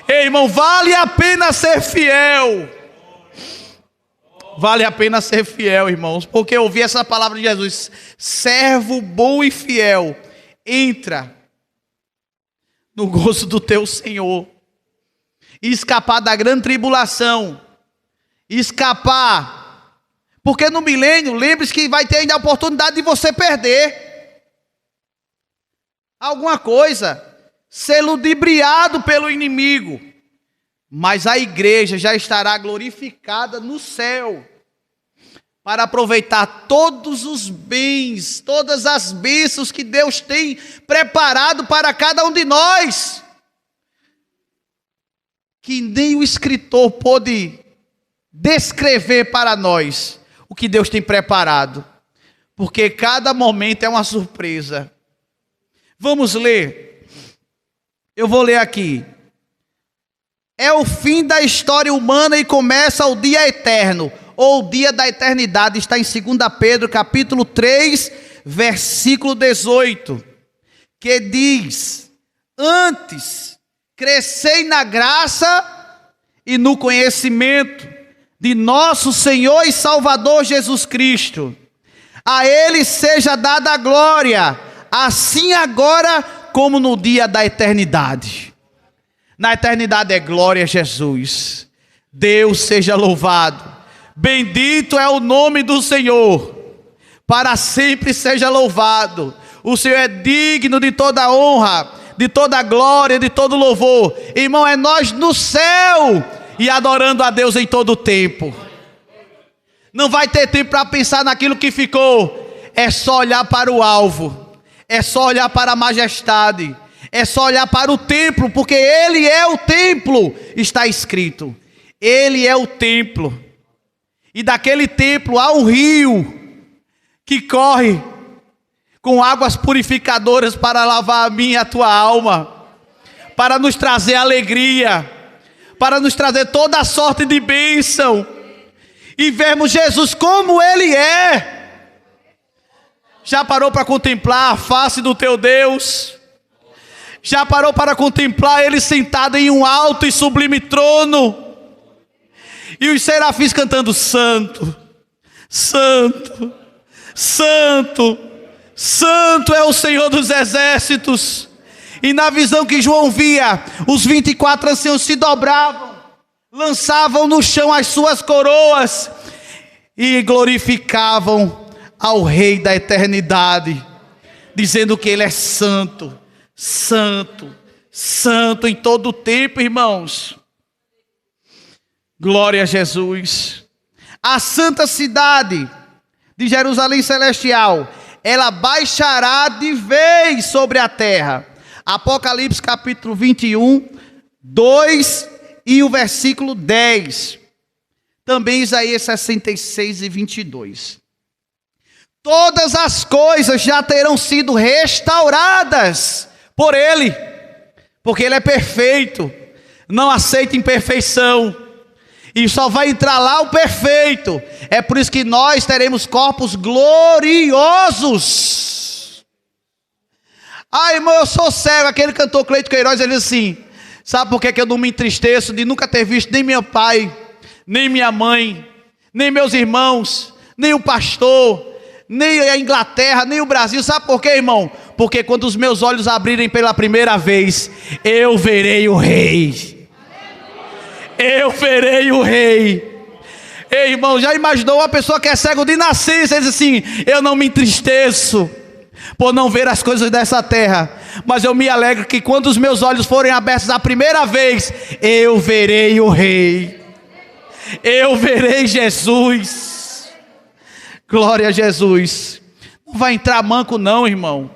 Speaker 1: Ei, irmão, vale a pena ser fiel. Vale a pena ser fiel, irmãos, porque eu ouvi essa palavra de Jesus, servo bom e fiel, entra no gozo do teu Senhor. E escapar da grande tribulação, escapar, porque no milênio, lembre-se que vai ter ainda a oportunidade de você perder alguma coisa, ser ludibriado pelo inimigo, mas a igreja já estará glorificada no céu, para aproveitar todos os bens, todas as bênçãos que Deus tem preparado para cada um de nós, que nem o escritor pôde descrever para nós o que Deus tem preparado, porque cada momento é uma surpresa. Vamos ler, eu vou ler aqui. É o fim da história humana e começa o dia eterno, ou o dia da eternidade, está em 2 Pedro capítulo 3, versículo 18, que diz, antes, crescei na graça e no conhecimento de nosso Senhor e Salvador Jesus Cristo. A Ele seja dada a glória, assim agora como no dia da eternidade. Na eternidade é glória a Jesus. Deus seja louvado. Bendito é o nome do Senhor. Para sempre seja louvado. O Senhor é digno de toda honra, de toda glória, de todo louvor. Irmão, é nós no céu e adorando a Deus em todo o tempo. Não vai ter tempo para pensar naquilo que ficou. É só olhar para o alvo. É só olhar para a majestade. É só olhar para o templo, porque Ele é o templo, está escrito. Ele é o templo. E daquele templo há um rio que corre com águas purificadoras para lavar a minha e a tua alma, para nos trazer alegria, para nos trazer toda a sorte de bênção, e vermos Jesus como Ele é. Já parou para contemplar a face do teu Deus? Já parou para contemplar Ele sentado em um alto e sublime trono? E os serafins cantando, santo, santo, santo, santo é o Senhor dos exércitos. E na visão que João via, os 24 anciãos se dobravam, lançavam no chão as suas coroas e glorificavam ao Rei da eternidade, dizendo que Ele é santo, santo, santo em todo o tempo, irmãos. Glória a Jesus. A santa cidade de Jerusalém celestial, ela baixará de vez sobre a terra. Apocalipse capítulo 21, 2 e o versículo 10. Também Isaías 66 e 22. Todas as coisas já terão sido restauradas por Ele, porque Ele é perfeito, não aceita imperfeição, e só vai entrar lá o perfeito. É por isso que nós teremos corpos gloriosos. Ah, irmão, eu sou cego. Aquele cantor Cleito Queiroz, ele diz assim, sabe por que eu não me entristeço de nunca ter visto nem meu pai, nem minha mãe, nem meus irmãos, nem o pastor, nem a Inglaterra, nem o Brasil? Sabe por quê, irmão? Porque quando os meus olhos abrirem pela primeira vez, eu verei o Rei. Eu verei o Rei. Ei, irmão, já imaginou uma pessoa que é cego de nascença e diz assim, eu não me entristeço por não ver as coisas dessa terra, mas eu me alegro que quando os meus olhos forem abertos a primeira vez, eu verei o Rei. Eu verei Jesus. Glória a Jesus. Não vai entrar manco não, irmão.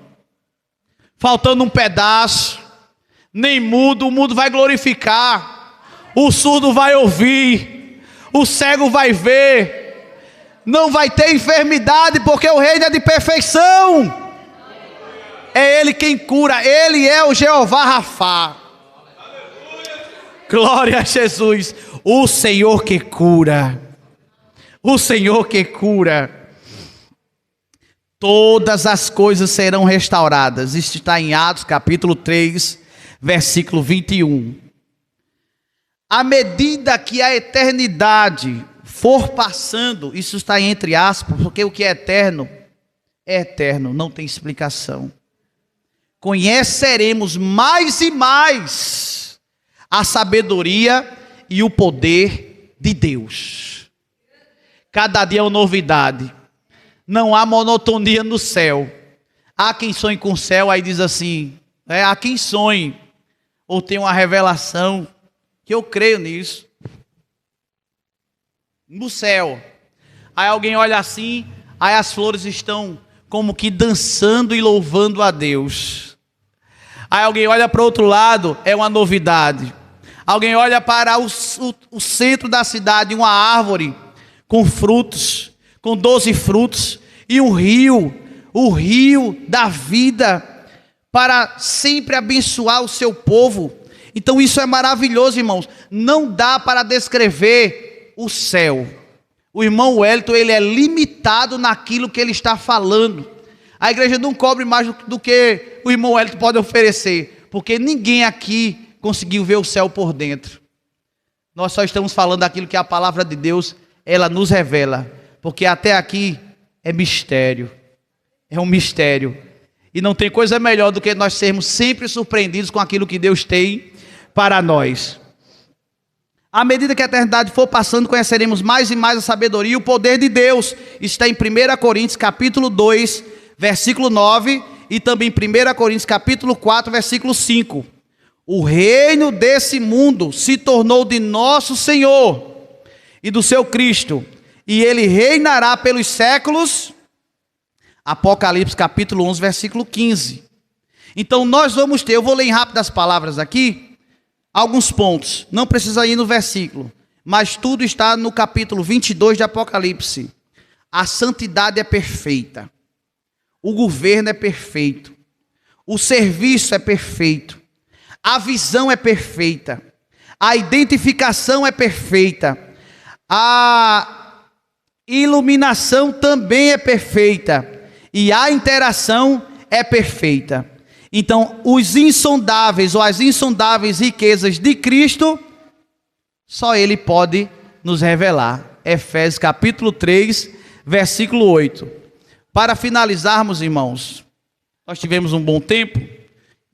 Speaker 1: Faltando um pedaço. Nem mudo, o mudo vai glorificar. O surdo vai ouvir. O cego vai ver. Não vai ter enfermidade, porque o reino é de perfeição. É Ele quem cura. Ele é o Jeová Rafá. Glória a Jesus. O Senhor que cura. O Senhor que cura. Todas as coisas serão restauradas. Isso está em Atos capítulo 3, versículo 21. À medida que a eternidade for passando, isso está entre aspas, porque o que é eterno, não tem explicação. Conheceremos mais e mais a sabedoria e o poder de Deus. Cada dia é uma novidade. Não há monotonia no céu. Há quem sonhe com o céu, aí diz assim, há quem sonhe, ou tem uma revelação, que eu creio nisso. No céu. Aí alguém olha assim, aí as flores estão como que dançando e louvando a Deus. Aí alguém olha para o outro lado, é uma novidade. Alguém olha para o centro da cidade, uma árvore com frutos, com 12 frutos, e o rio da vida, para sempre abençoar o seu povo. Então isso é maravilhoso, irmãos. Não dá para descrever o céu. O irmão Wellington, ele é limitado naquilo que ele está falando. A igreja não cobre mais do que o irmão Wellington pode oferecer, porque ninguém aqui conseguiu ver o céu por dentro. Nós só estamos falando daquilo que a palavra de Deus, ela nos revela, porque até aqui é mistério, é um mistério, e não tem coisa melhor do que nós sermos sempre surpreendidos com aquilo que Deus tem para nós. À medida que a eternidade for passando, conheceremos mais e mais a sabedoria e o poder de Deus. Está em 1 Coríntios capítulo 2, versículo 9, e também em 1 Coríntios capítulo 4, versículo 5. O reino desse mundo se tornou de nosso Senhor e do seu Cristo, e ele reinará pelos séculos. Apocalipse capítulo 11, versículo 15. Então nós vamos ter, eu vou ler em rápidas palavras aqui, alguns pontos, não precisa ir no versículo, mas tudo está no capítulo 22 de Apocalipse. A santidade é perfeita, o governo é perfeito, o serviço é perfeito, a visão é perfeita, a identificação é perfeita, a iluminação também é perfeita, e a interação é perfeita. Então, os insondáveis ou as insondáveis riquezas de Cristo, só Ele pode nos revelar. Efésios capítulo 3, versículo 8. Para finalizarmos, irmãos, nós tivemos um bom tempo,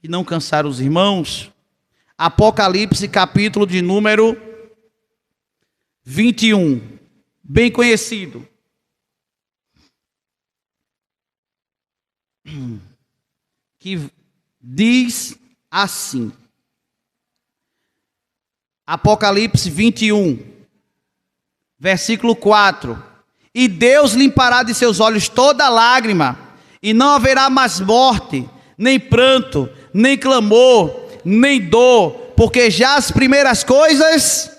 Speaker 1: e não cansar os irmãos. Apocalipse capítulo de número 21, bem conhecido. Que diz assim, Apocalipse 21, versículo 4: E Deus limpará de seus olhos toda lágrima, e não haverá mais morte, nem pranto, nem clamor, nem dor, porque já as primeiras coisas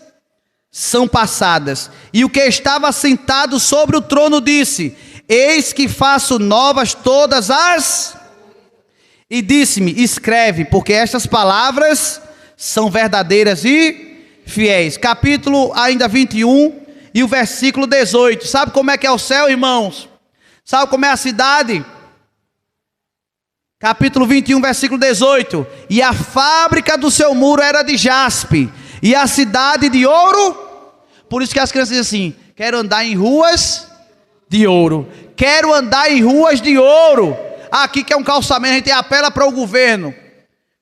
Speaker 1: são passadas. E o que estava sentado sobre o trono disse: Eis que faço novas todas as... E disse-me: escreve, porque estas palavras são verdadeiras e fiéis. Capítulo ainda 21 e o versículo 18. Sabe como é que é o céu, irmãos? Sabe como é a cidade? Capítulo 21, versículo 18. E a fábrica do seu muro era de jaspe, e a cidade de ouro. Por isso que as crianças dizem assim: quero andar em ruas de ouro. Quero andar em ruas de ouro. Aqui que é um calçamento, a gente apela para o governo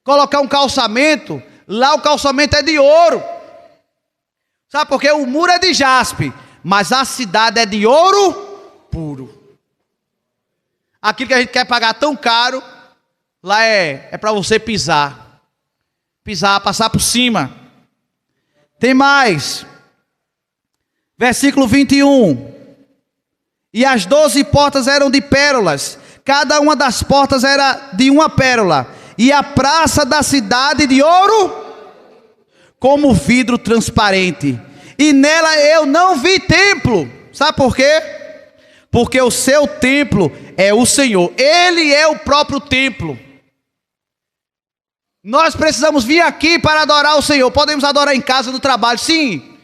Speaker 1: colocar um calçamento. Lá o calçamento é de ouro. Sabe por quê? O muro é de jaspe, mas a cidade é de ouro puro. Aquilo que a gente quer pagar tão caro, lá é para você pisar, passar por cima. Tem mais. Versículo 21. E as 12 portas eram de pérolas, cada uma das portas era de uma pérola, e a praça da cidade de ouro, como vidro transparente. E nela eu não vi templo. Sabe por quê? Porque o seu templo é o Senhor. Ele é o próprio templo. Nós precisamos vir aqui para adorar o Senhor. Podemos adorar em casa, no trabalho, sim.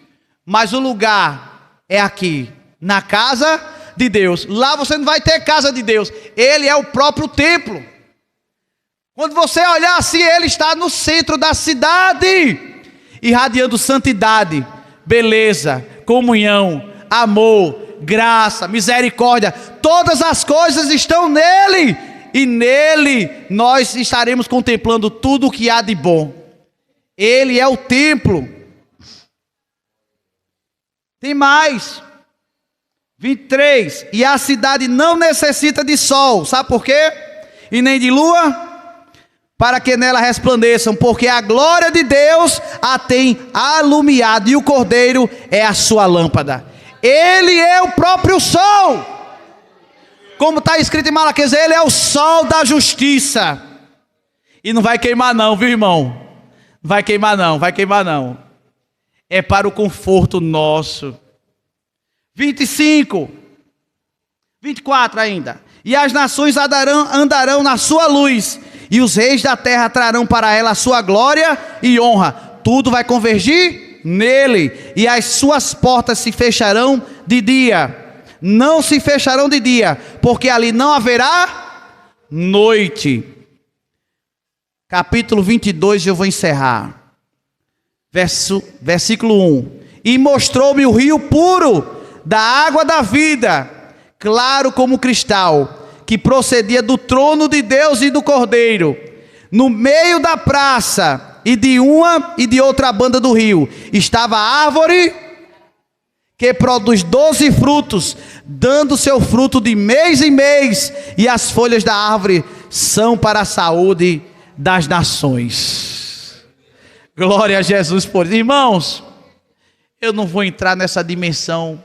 Speaker 1: Mas o lugar é aqui, na casa de Deus. Lá você não vai ter casa de Deus. Ele é o próprio templo. Quando você olhar assim, ele está no centro da cidade, irradiando santidade, beleza, comunhão, amor, graça, misericórdia. Todas as coisas estão nele. E nele nós estaremos contemplando tudo o que há de bom. Ele é o templo. Tem mais. 23. E a cidade não necessita de sol. Sabe por quê? E nem de lua, para que nela resplandeçam, porque a glória de Deus a tem alumiado, e o Cordeiro é a sua lâmpada. Ele é o próprio sol. Como está escrito em Malaquias, ele é o sol da justiça. E não vai queimar não, viu, irmão? Vai queimar não, vai queimar não. É para o conforto nosso. 25. 24 ainda. E as nações andarão na sua luz, e os reis da terra trarão para ela a sua glória e honra. Tudo vai convergir nele, e as suas portas se fecharão de dia. Não se fecharão de dia, porque ali não haverá noite. Capítulo 22, eu vou encerrar. Versículo 1. E mostrou-me o rio puro da água da vida, claro como cristal, que procedia do trono de Deus e do Cordeiro. No meio da praça, e de uma e de outra banda do rio, estava a árvore que produz 12 frutos, dando seu fruto de mês em mês, e as folhas da árvore são para a saúde das nações. Glória a Jesus por isso. Irmãos, eu não vou entrar nessa dimensão,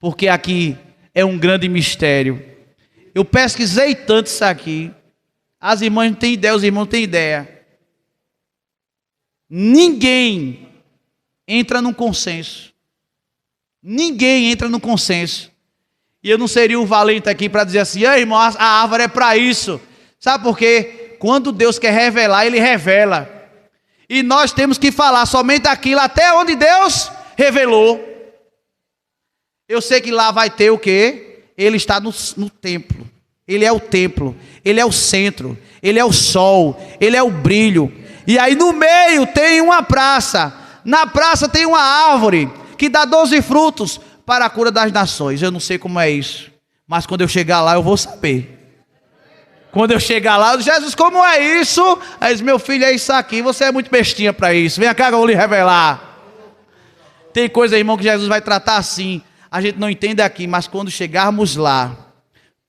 Speaker 1: porque aqui é um grande mistério. Eu pesquisei tanto isso aqui, as irmãs não têm ideia, os irmãos não têm ideia. Ninguém entra num consenso. Ninguém entra no consenso. E eu não seria o valente aqui para dizer assim: ei, irmão, a árvore é para isso. Sabe por quê? Quando Deus quer revelar, Ele revela. E nós temos que falar somente aquilo até onde Deus revelou. Eu sei que lá vai ter o quê? Ele está no templo. Ele é o templo. Ele é o centro. Ele é o sol. Ele é o brilho. E aí no meio tem uma praça. Na praça tem uma árvore que dá 12 frutos para a cura das nações. Eu não sei como é isso, mas quando eu chegar lá eu vou saber. Quando eu chegar lá, Jesus, como é isso? Aí diz: meu filho, é isso aqui, você é muito bestinha para isso, vem cá que eu vou lhe revelar. Tem coisa, irmão, que Jesus vai tratar assim, a gente não entende aqui, mas quando chegarmos lá,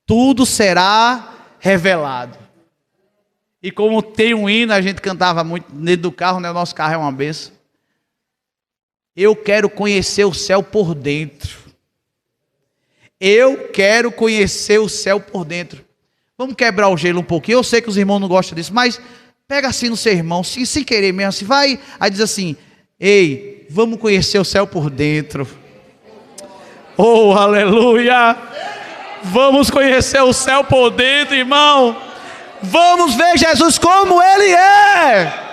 Speaker 1: tudo será revelado. E como tem um hino, a gente cantava muito dentro do carro, né? O nosso carro é uma bênção. Eu quero conhecer o céu por dentro. Eu quero conhecer o céu por dentro. Vamos quebrar o gelo um pouquinho. Eu sei que os irmãos não gostam disso, mas pega assim no seu irmão, sem querer mesmo, assim, vai. Aí diz assim: ei, vamos conhecer o céu por dentro. Oh, aleluia! Vamos conhecer o céu por dentro, irmão. Vamos ver Jesus como Ele é.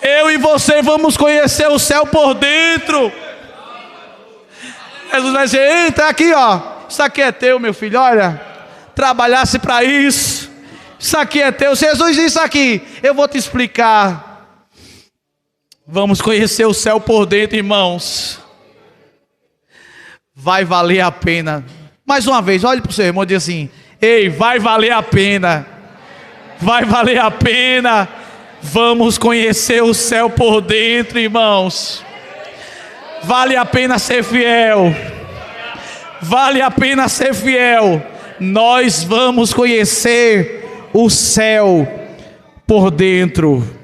Speaker 1: Eu e você vamos conhecer o céu por dentro. Jesus vai dizer: entra aqui, ó. Isso aqui é teu, meu filho. Olha, trabalhasse para isso. Isso aqui é teu. Jesus disse aqui: eu vou te explicar. Vamos conhecer o céu por dentro, irmãos. Vai valer a pena. Mais uma vez, olhe para o seu irmão e diz assim: ei, vai valer a pena. Vai valer a pena. Vamos conhecer o céu por dentro, irmãos. Vale a pena ser fiel. Vale a pena ser fiel. Nós vamos conhecer o céu por dentro.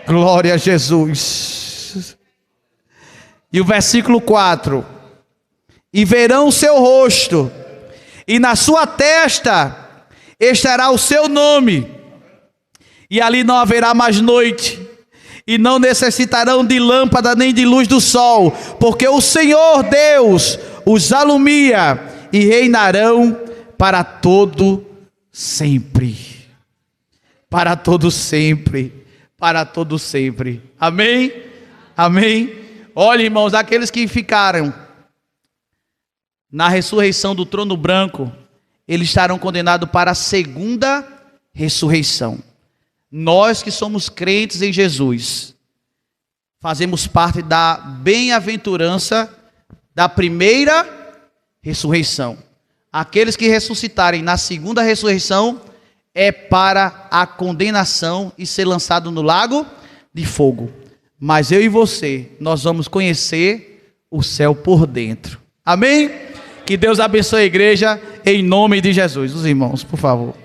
Speaker 1: Glória a Jesus. E o versículo 4: e verão o seu rosto, e na sua testa estará o seu nome, e ali não haverá mais noite, e não necessitarão de lâmpada nem de luz do sol, porque o Senhor Deus os alumia, e reinarão para todo sempre. Para todo sempre. Para todo sempre. Amém? Amém? Olha, irmãos, aqueles que ficaram na ressurreição do trono branco, eles estarão condenados para a segunda ressurreição. Nós que somos crentes em Jesus, fazemos parte da bem-aventurança da primeira ressurreição. Aqueles que ressuscitarem na segunda ressurreição é para a condenação e ser lançado no lago de fogo. Mas eu e você, nós vamos conhecer o céu por dentro. Amém? Que Deus abençoe a igreja em nome de Jesus. Os irmãos, por favor.